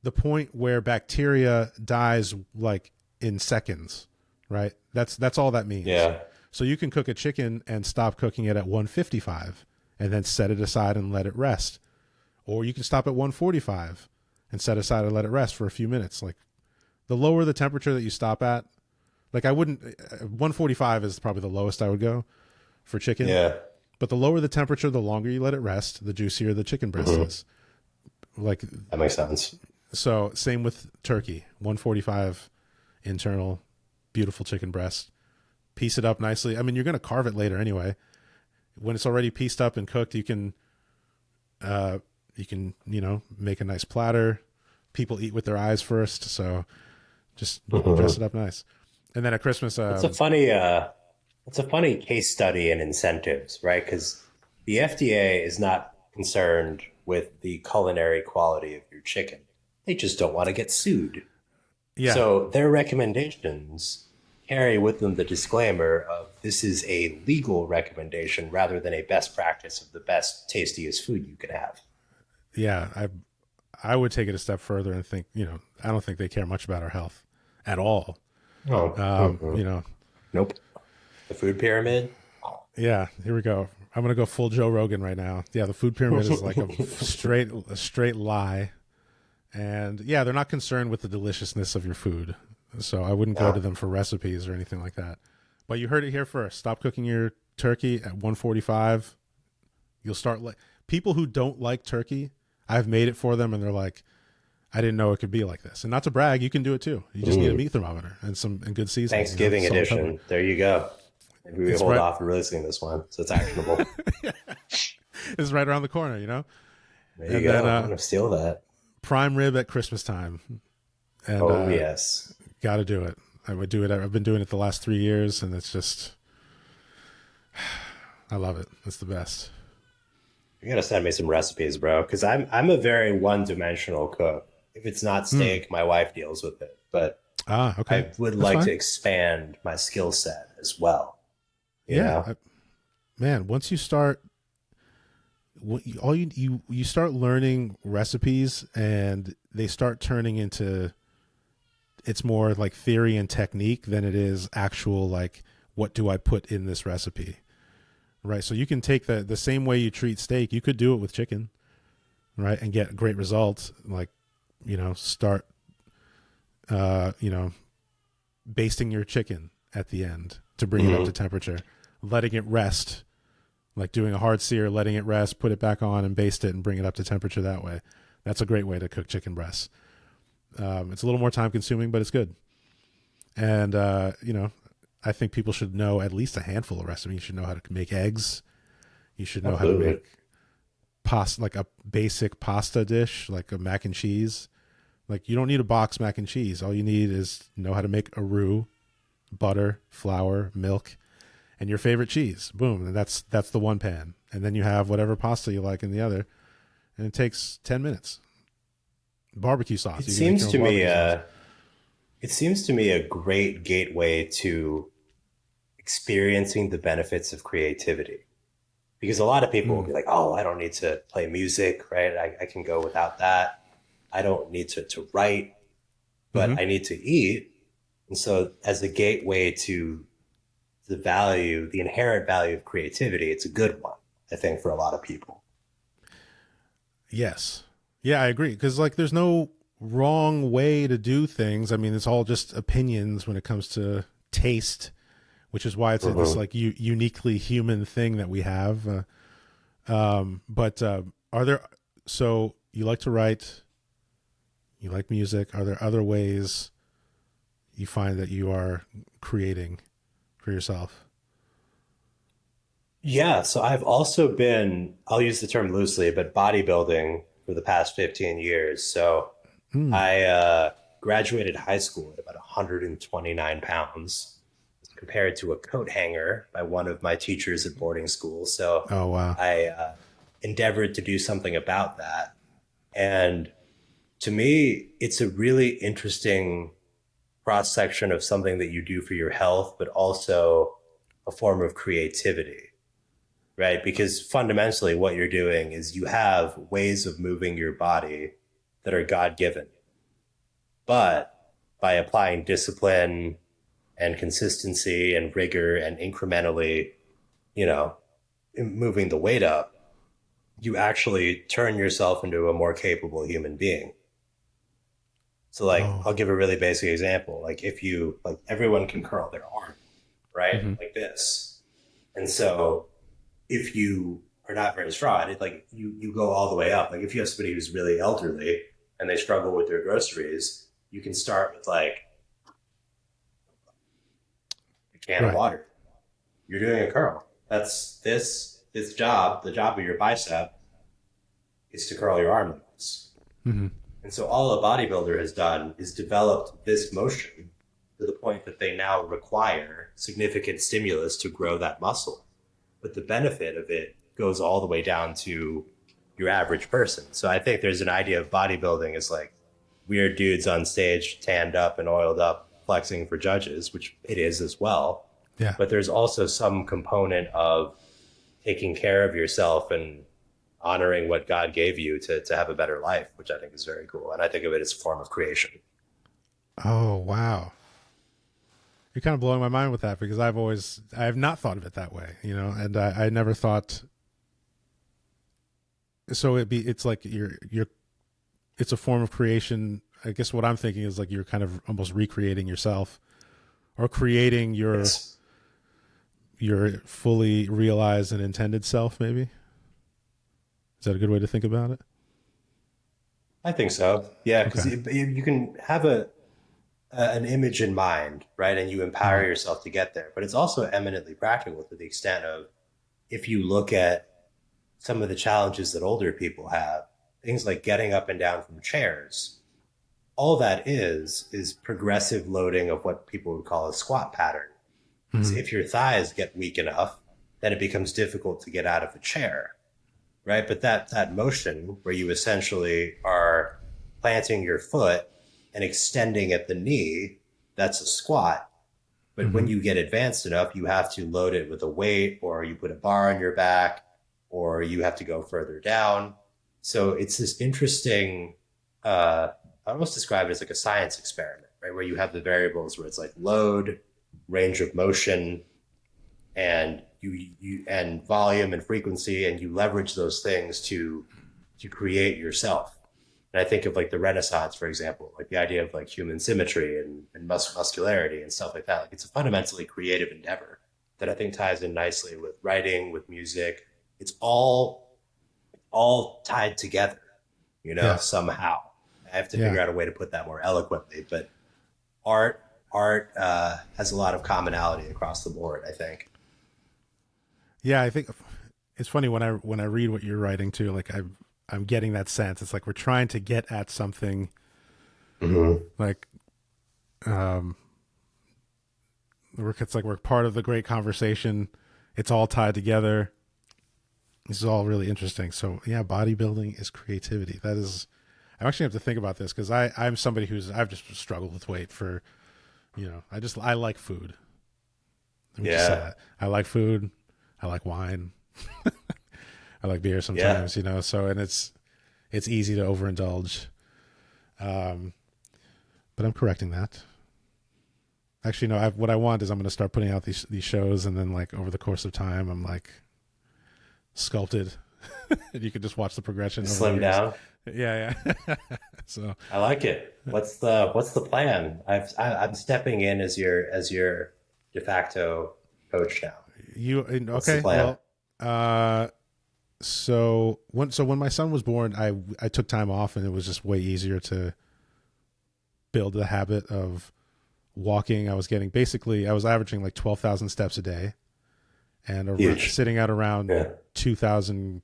the point where bacteria dies like in seconds, right? That's all that means. Yeah. So you can cook a chicken and stop cooking it at 155 and then set it aside and let it rest. Or you can stop at 145 and set aside and let it rest for a few minutes. Like the lower the temperature that you stop at, like I wouldn't, 145 is probably the lowest I would go for chicken. Yeah. But the lower the temperature, the longer you let it rest, the juicier the chicken breast is. Like That makes sense. so, same with turkey. 145 internal, beautiful chicken breast. Piece it up nicely. I mean, you're going to carve it later anyway. When it's already pieced up and cooked, you can make a nice platter. People eat with their eyes first, so just dress it up nice. And then at Christmas, It's a funny case study in incentives, right? Because the FDA is not concerned with the culinary quality of your chicken. They just don't want to get sued. yeah, So their recommendations carry with them the disclaimer of this is a legal recommendation rather than a best practice of the best, tastiest food you can have. yeah, I would take it a step further and think, I don't think they care much about our health at all. Oh, You know, nope. The food pyramid. yeah, here we go. I'm gonna go full Joe Rogan right now. Yeah, the food pyramid is like a straight lie, and yeah, they're not concerned with the deliciousness of your food, so I wouldn't go to them for recipes or anything like that. But you heard it here first. Stop cooking your turkey at 145. You'll start like people who don't like turkey. I've made it for them, and they're like, I didn't know it could be like this. And not to brag, you can do it too. You just need a meat thermometer and good seasoning. Thanksgiving edition. There you go. Maybe we hold off releasing this one so it's actionable. It's right around the corner, There you go. I'm going to steal that. Prime rib at Christmas time. And, yes. Got to do it. I would do it. I've been doing it the last 3 years, and it's just, I love it. It's the best. You got to send me some recipes, bro, because I'm a very one-dimensional cook. If it's not steak, my wife deals with it. But okay. I would like to expand my skill set as well. Man, once you start, you start learning recipes, and they start turning into, it's more like theory and technique than it is actual, like, what do I put in this recipe? Right. So you can take the same way you treat steak, you could do it with chicken, right? And get great results. Like, start, basting your chicken at the end to bring it up to temperature, letting it rest, like doing a hard sear, letting it rest, put it back on and baste it and bring it up to temperature that way. That's a great way to cook chicken breasts. It's a little more time consuming, but it's good. And, I think people should know at least a handful of recipes. You should know how to make eggs. You should know how to make pasta, like a basic pasta dish, like a mac and cheese. Like, you don't need a box mac and cheese. All you need is know how to make a roux, butter, flour, milk, and your favorite cheese. Boom. And that's the one pan. And then you have whatever pasta you like in the other. And it takes 10 minutes. Barbecue sauce. It seems to me a great gateway to experiencing the benefits of creativity. Because a lot of people will be like, oh, I don't need to play music, right? I can go without that. I don't need to write, but I need to eat. And so as a gateway to the inherent value of creativity, it's a good one, I think, for a lot of people. Yes. Yeah, I agree. Because, like, there's no wrong way to do things. I mean, it's all just opinions when it comes to taste, which is why it's this like uniquely human thing that we have. But are there? So you like to write, you like music. Are there other ways you find that you are creating for yourself? Yeah, so I've also been, I'll use the term loosely, but bodybuilding for the past 15 years. So Mm. I graduated high school at about 129 pounds compared to a coat hanger by one of my teachers at boarding school. So Oh, wow. I endeavored to do something about that. And to me, it's a really interesting cross section of something that you do for your health, but also a form of creativity, right? Because fundamentally, what you're doing is you have ways of moving your body that are God given. But by applying discipline and consistency and rigor and incrementally, you know, moving the weight up, you actually turn yourself into a more capable human being. So like Oh. I'll give a really basic example. Like if you like everyone can curl their arm, right? Hmm. Like this. And so if you are not very strong, it like you go all the way up. Like if you have somebody who's really elderly and they struggle with their groceries, you can start with like a can of Right. water. You're doing a curl. That's this job, the job of your bicep is to curl your arm like this. Hmm. And so all a bodybuilder has done is developed this motion to the point that they now require significant stimulus to grow that muscle. But the benefit of it goes all the way down to your average person. So I think there's an idea of bodybuilding as like weird dudes on stage, tanned up and oiled up, flexing for judges, which it is as well. Yeah. But there's also some component of taking care of yourself and honoring what God gave you to have a better life, which I think is very cool. And I think of it as a form of creation. Oh, wow. You're kind of blowing my mind with that because I have not thought of it that way, you know, and I never thought. So it's like it's a form of creation. I guess what I'm thinking is like you're kind of almost recreating yourself or creating Yes, your fully realized and intended self, maybe. Is that a good way to think about it? I think so. Yeah, because Okay. you can have an image in mind, right? And you empower Hmm. yourself to get there. But it's also eminently practical to the extent of if you look at some of the challenges that older people have, things like getting up and down from chairs, all that is progressive loading of what people would call a squat pattern. Because Hmm. if your thighs get weak enough, then it becomes difficult to get out of a chair, right? But that motion where you essentially are planting your foot and extending at the knee, that's a squat. But Hmm. when you get advanced enough, you have to load it with a weight, or you put a bar on your back, or you have to go further down. So it's this interesting, I almost describe it as like a science experiment, right? Where you have the variables where it's like load, range of motion, and you and volume and frequency, and you leverage those things to create yourself. And I think of like the Renaissance, for example, like the idea of like human symmetry and muscularity and stuff like that. Like it's a fundamentally creative endeavor that I think ties in nicely with writing, with music. It's all tied together, Yeah. somehow. I have to Yeah. figure out a way to put that more eloquently, but art art has a lot of commonality across the board, I think. Yeah. I think it's funny when I read what you're writing too. Like I'm getting that sense. It's like we're trying to get at something Mm-hmm. like um it's like we're part of the great conversation. It's all tied together. This is all really interesting. So yeah, bodybuilding is creativity. That is, I actually have to think about this because I'm somebody I've just struggled with weight for, I like food. Let me just say Yeah. that. I like food. I like wine. I like beer Yeah. sometimes, so, and it's easy to overindulge. Um, but I'm correcting that. Actually, no, what I want is I'm going to start putting out these shows, and then like over the course of time, I'm like sculpted, and you can just watch the progression over the Slim years. down. Yeah, yeah. So I like it. What's the plan? I'm stepping in as your de facto coach now. What's the okay? plan? Well, uh, so when my son was born, I took time off, and it was just way easier to build the habit of walking. I was averaging like 12,000 steps a day, and Huge. sitting at around Yeah. 2,000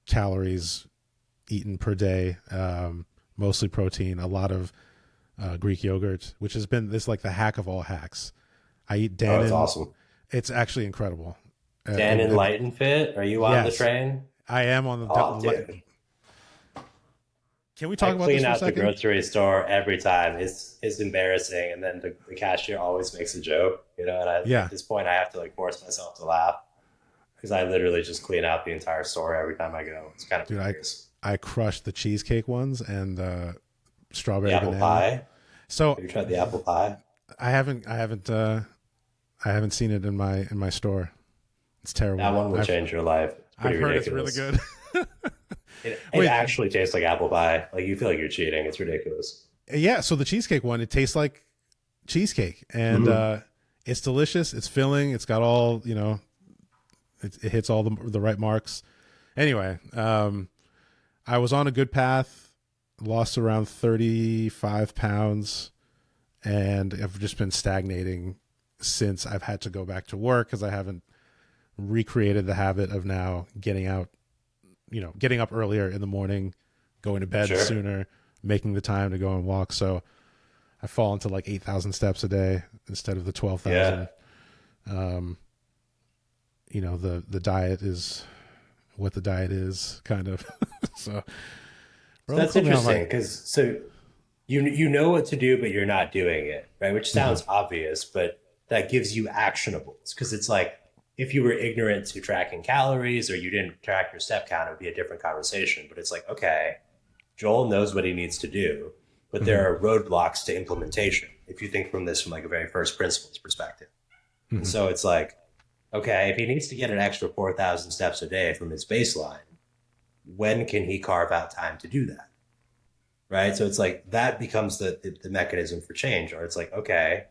calories eaten per day, mostly protein, a lot of Greek yogurt, which has been this like the hack of all hacks. I eat Oh, it's Dannon. awesome. It's actually incredible. Dan and Light and Fit, are you on the Yes, train? I am on Oh, the. dude. Can we I talk about this clean for a out the second? grocery store every time. It's embarrassing, and then the cashier always makes a joke, you know. And Yeah, at this point, I have to like force myself to laugh because I literally just clean out the entire store every time I go. It's kind of dude, hilarious. I crushed the cheesecake ones and The strawberry apple banana. pie. So Have you tried the apple pie? I haven't seen it in my store. It's terrible. That one will change your life. It's I've pretty heard ridiculous. it's really good. It Wait, actually tastes like apple pie. Like you feel like you're cheating. It's ridiculous. yeah. So the cheesecake one, it tastes like cheesecake, and Mhm. it's delicious. It's filling. It's got all it hits all the right marks. Anyway, I was on a good path. Lost around 35 pounds, and I've just been stagnating since I've had to go back to work because I haven't recreated the habit of now getting out, getting up earlier in the morning, going to bed Sure. sooner, making the time to go and walk. So I fall into like 8,000 steps a day instead of the 12,000. Yeah. The diet is what the diet is, kind of. So So that's interesting because you know what to do, but you're not doing it, right? Which sounds obvious, but that gives you actionables because it's like if you were ignorant to tracking calories or you didn't track your step count, it would be a different conversation. But it's like, okay, Joel knows what he needs to do, but there are roadblocks to implementation. If you think from this from like a very first principles perspective. And so it's like, okay, if he needs to get an extra 4,000 steps a day from his baseline, when can he carve out time to do that? Right. So it's like that becomes the mechanism for change. Or it's like, okay,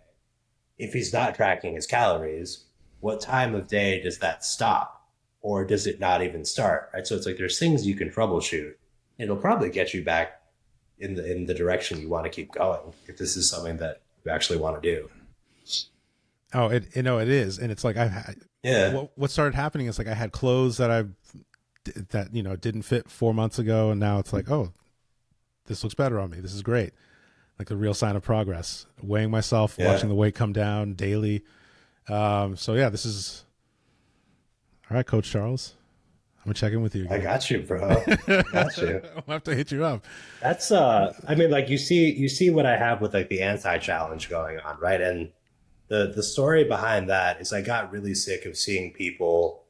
if he's not tracking his calories, what time of day does that stop? Or does it not even start? Right. So it's like there's things you can troubleshoot. It'll probably get you back in the direction you want to keep going if this is something that you actually want to do. Oh, it is, and it's like Yeah. what started happening is like I had clothes that didn't fit 4 months ago, and now it's like, oh, this looks better on me. This is great. Like a real sign of progress. Weighing myself, watching the weight come down daily. So yeah, this is all right, Coach Charles. I'm gonna check in with you again. I got you, bro. I got you. I'll have to hit you up. That's I mean, like you see what I have with like the anti-challenge going on, right? And the story behind that is I got really sick of seeing people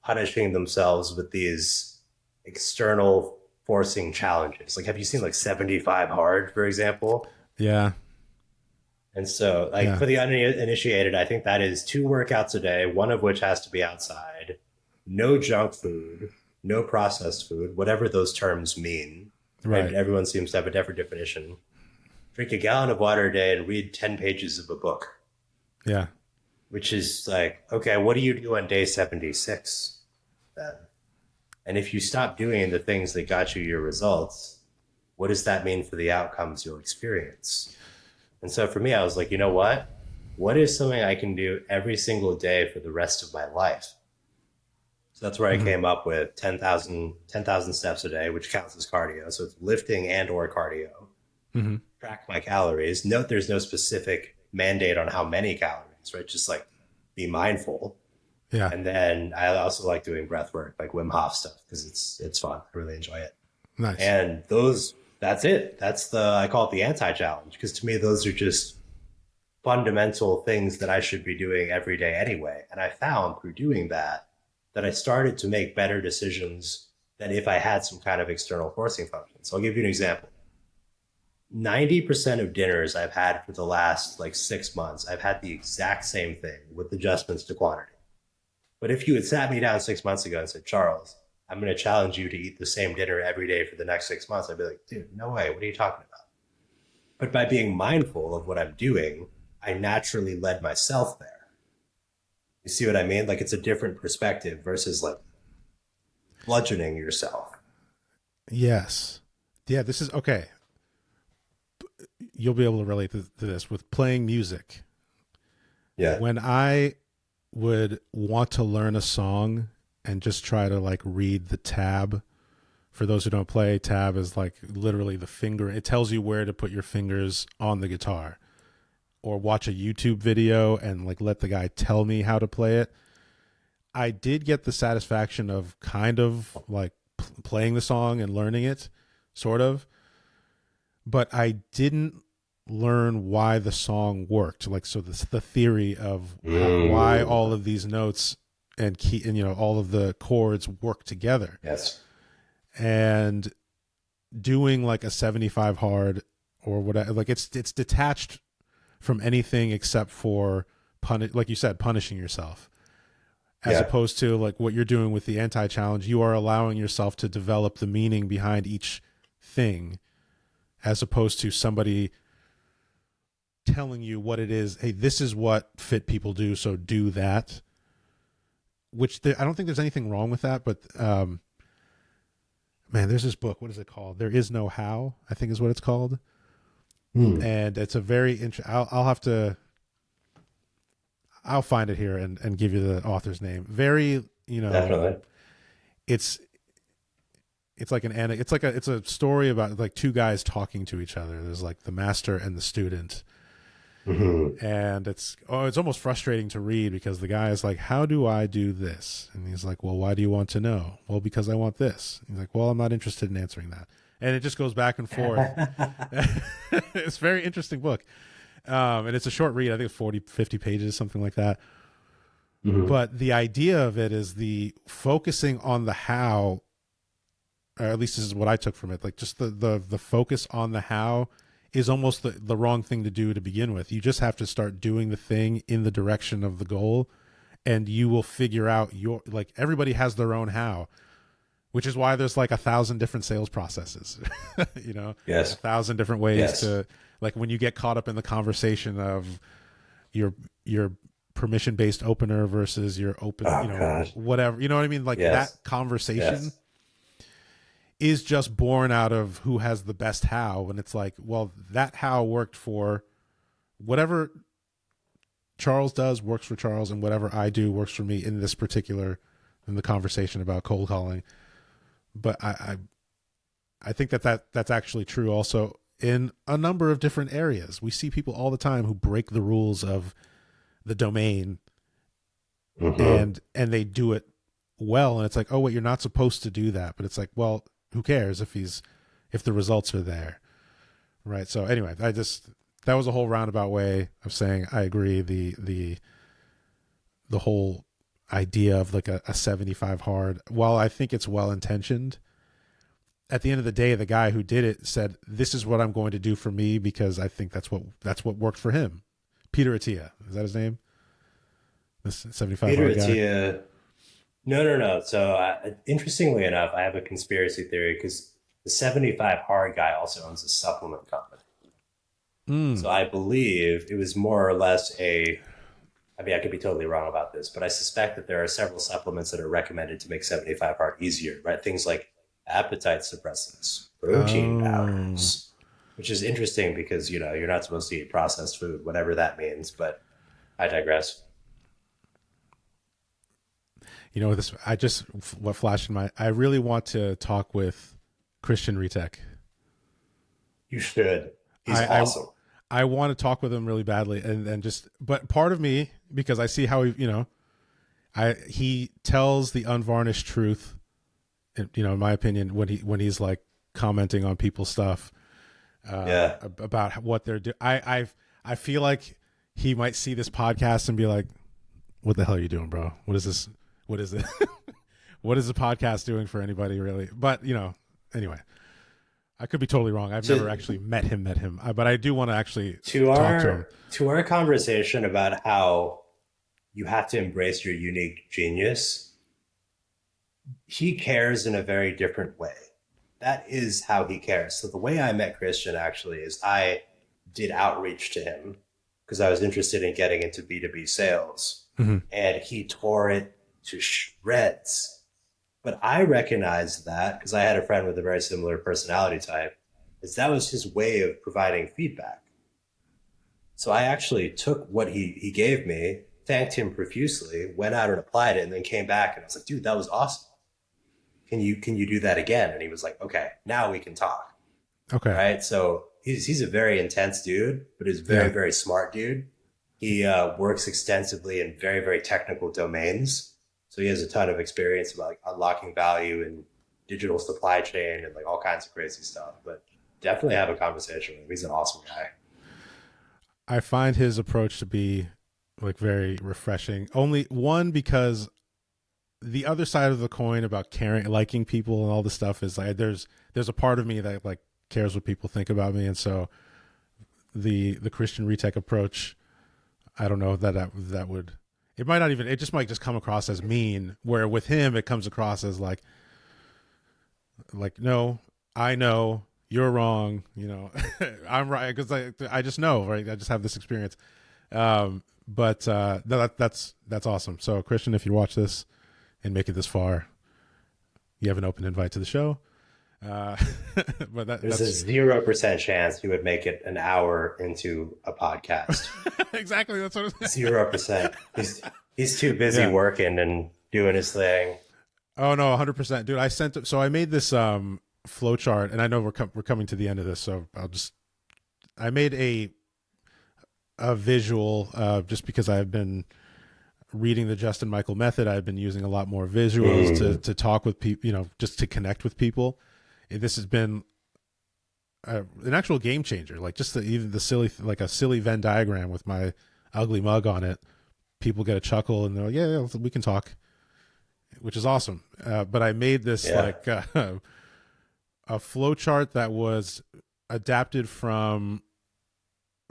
punishing themselves with these external forcing challenges. Like have you seen like 75 hard, for example? Yeah. And so like for the uninitiated, I think that is 2 workouts a day, one of which has to be outside, no junk food, no processed food, whatever those terms mean. Right. Everyone seems to have a different definition. Drink a gallon of water a day and read 10 pages of a book. Yeah. Which is like, okay, what do you do on day 76 then? And if you stop doing the things that got you your results, what does that mean for the outcomes you'll experience? And so for me, I was like, you know what? What is something I can do every single day for the rest of my life? So that's where I came up with 10,000 steps a day, which counts as cardio. So it's lifting and or cardio. Track my calories. Note there's no specific mandate on how many calories, right? Just like be mindful. Yeah. And then I also like doing breath work, like Wim Hof stuff, because it's fun. I really enjoy it. Nice. And that's it. I call it the anti-challenge, because to me, those are just fundamental things that I should be doing every day anyway. And I found through doing that I started to make better decisions than if I had some kind of external forcing function. So I'll give you an example. 90% of dinners I've had for the last like 6 months, I've had the exact same thing with adjustments to quantity. But if you had sat me down 6 months ago and said, Charles, I'm going to challenge you to eat the same dinner every day for the next 6 months, I'd be like, dude, no way. What are you talking about? But by being mindful of what I'm doing, I naturally led myself there. You see what I mean? Like it's a different perspective versus like bludgeoning yourself. Yes. Yeah, this is okay. You'll be able to relate to this with playing music. Yeah. When I would want to learn a song and just try to like read the tab For those who don't play, tab is like literally the finger. It tells you where to put your fingers on the guitar. Or watch a YouTube video and like let the guy tell me how to play it. I did get the satisfaction of kind of like playing the song and learning it, sort of. But I didn't learn why the song worked. Like, so this the theory of why all of these notes and key and all of the chords work together. Yes. And doing like a 75 hard or whatever, like it's detached from anything except for like you said, punishing yourself, as opposed to like what you're doing with the anti-challenge. You are allowing yourself to develop the meaning behind each thing, as opposed to somebody telling you what it is. Hey, this is what fit people do, so do that. Which I don't think there's anything wrong with that, but man, there's this book. What is it called? There Is No How, I think is what it's called. And it's a very interesting. I'll find it here and give you the author's name. Very, Definitely. It's like it's a story about like two guys talking to each other. There's like the master and the student. And it's almost frustrating to read because the guy is like, how do I do this? And he's like, well, why do you want to know? Well, because I want this. He's like, well, I'm not interested in answering that. And it just goes back and forth. It's a very interesting book. And it's a short read. I think it's 40, 50 pages, something like that. But the idea of it is the focusing on the how, or at least this is what I took from it. Like just the focus on the how is almost the wrong thing to do to begin with. You just have to start doing the thing in the direction of the goal, and you will figure out like everybody has their own how, which is why there's like 1,000 different sales processes, Yes. 1,000 different ways to, like when you get caught up in the conversation of your permission-based opener versus your open, whatever, you know what I mean? Like that conversation is just born out of who has the best how. And it's like, well, that how worked for whatever Charles does works for Charles, and whatever I do works for me in the conversation about cold calling. But I think that's actually true also in a number of different areas. We see people all the time who break the rules of the domain and they do it well. And it's like, oh, wait, you're not supposed to do that. But it's like, well, who cares if the results are there. Right. So anyway, that was a whole roundabout way of saying, I agree. The whole idea of like a 75 hard, while I think it's well-intentioned, at the end of the day, the guy who did it said, this is what I'm going to do for me because I think that's what worked for him. Peter Attia. Is that his name? This 75 Peter hard guy? Attia. No. So interestingly enough, I have a conspiracy theory because the 75 hard guy also owns a supplement company. So I believe it was more or less I could be totally wrong about this, but I suspect that there are several supplements that are recommended to make 75 hard easier, right? Things like appetite suppressants, protein powders, which is interesting because, you're not supposed to eat processed food, whatever that means, but I digress. What flashed in I really want to talk with Christian Ritek. You should. He's awesome. I want to talk with him really badly, but part of me, because I see how he tells the unvarnished truth, in my opinion, when he's like commenting on people's stuff, about what they're doing. I feel like he might see this podcast and be like, "What the hell are you doing, bro? What is this? What is it? What is the podcast doing for anybody, really?" But anyway. I could be totally wrong. I've never actually met him, but I do want to actually talk to him. To our conversation about how you have to embrace your unique genius, he cares in a very different way. That is how he cares. So the way I met Christian actually is I did outreach to him because I was interested in getting into B2B sales, and he tore it to shreds. But I recognized that because I had a friend with a very similar personality type, is that was his way of providing feedback. So I actually took what he gave me, thanked him profusely, went out and applied it, and then came back and I was like, dude, that was awesome. can you do that again? And he was like, okay, now we can talk. Okay. Right. So he's a very intense dude, but he's a very smart dude. He works extensively in very, very technical domains. So he has a ton of experience about like unlocking value in digital supply chain and like all kinds of crazy stuff. But definitely have a conversation with him. He's an awesome guy. I find his approach to be like very refreshing. Only one, because the other side of the coin about caring, liking people and all this stuff is like, there's a part of me that like cares what people think about me. And so the Christian Retech approach, I don't know that would, it might not even, it just might just come across as mean, where with him, it comes across as like, no, I know you're wrong. You know, I'm right. Cause I just know, right. I just have this experience. No, that's awesome. So Christian, if you watch this and make it this far, you have an open invite to the show. But there's a 0% chance you would make it an hour into a podcast. Exactly. That's what it's 0%. He's too busy working and doing his thing. Oh no, 100%, dude. I made this flow chart, and I know we're coming to the end of this, so I made a visual just because I've been reading the Justin Michael method. I've been using a lot more visuals to talk with people, you know, just to connect with people. This has been an actual game changer. Like just even the silly, like a silly Venn diagram with my ugly mug on it. People get a chuckle and they're like, yeah, we can talk, which is awesome. But I made this like a flow chart that was adapted from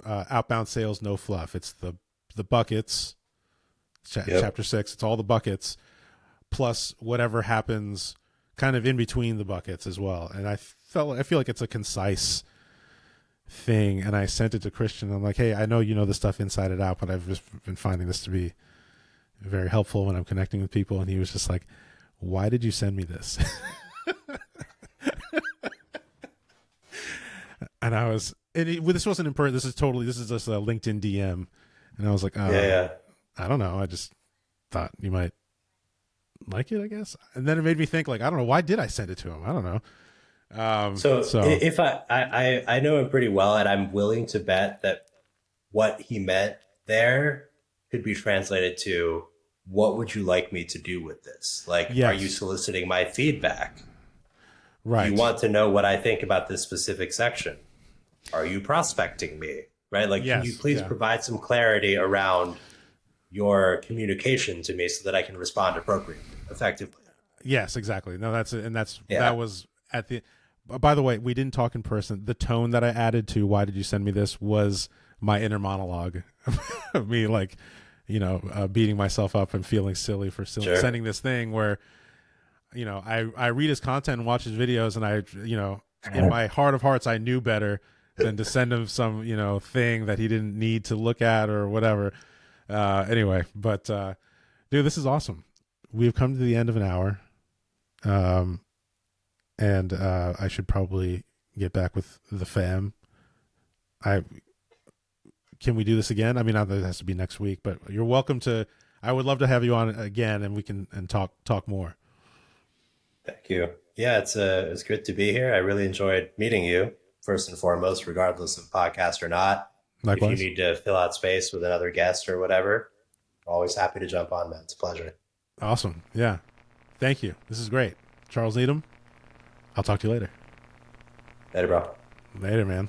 Outbound Sales No Fluff. It's the buckets, chapter 6. It's all the buckets plus whatever happens kind of in between the buckets as well. And I feel like it's a concise thing. And I sent it to Christian. I'm like, hey, I know you know this stuff inside and out, but I've just been finding this to be very helpful when I'm connecting with people. And he was just like, why did you send me this? And I was, this wasn't in person. This is just a LinkedIn DM. And I was like, I don't know. I just thought you might like it, I guess. And then it made me think, like, I don't know, why did I send it to him? I don't know. So if I know him pretty well, and I'm willing to bet that what he meant there could be translated to, what would you like me to do with this? Like, are you soliciting my feedback? Right. You want to know what I think about this specific section? Are you prospecting me? Right? Like, can you please provide some clarity around your communication to me so that I can respond appropriately, effectively? Yes, exactly. No, that was at the, by the way, we didn't talk in person. The tone that I added to why did you send me this was my inner monologue of me, like, you know, beating myself up and feeling silly for sending this thing where, you know, I read his content and watch his videos, and I, you know, in my heart of hearts, I knew better than to send him some, you know, thing that he didn't need to look at or whatever. Anyway, but dude, this is awesome. We've come to the end of an hour. And I should probably get back with the fam. Can we do this again? I mean, not that it has to be next week, but you're welcome to. I would love to have you on again, and we can talk more. Thank you. Yeah, it's good to be here. I really enjoyed meeting you, first and foremost, regardless of podcast or not. Likewise. If you need to fill out space with another guest or whatever, always happy to jump on, man. It's a pleasure. Awesome. Yeah. Thank you. This is great. Charles Needham, I'll talk to you later. Later, bro. Later, man.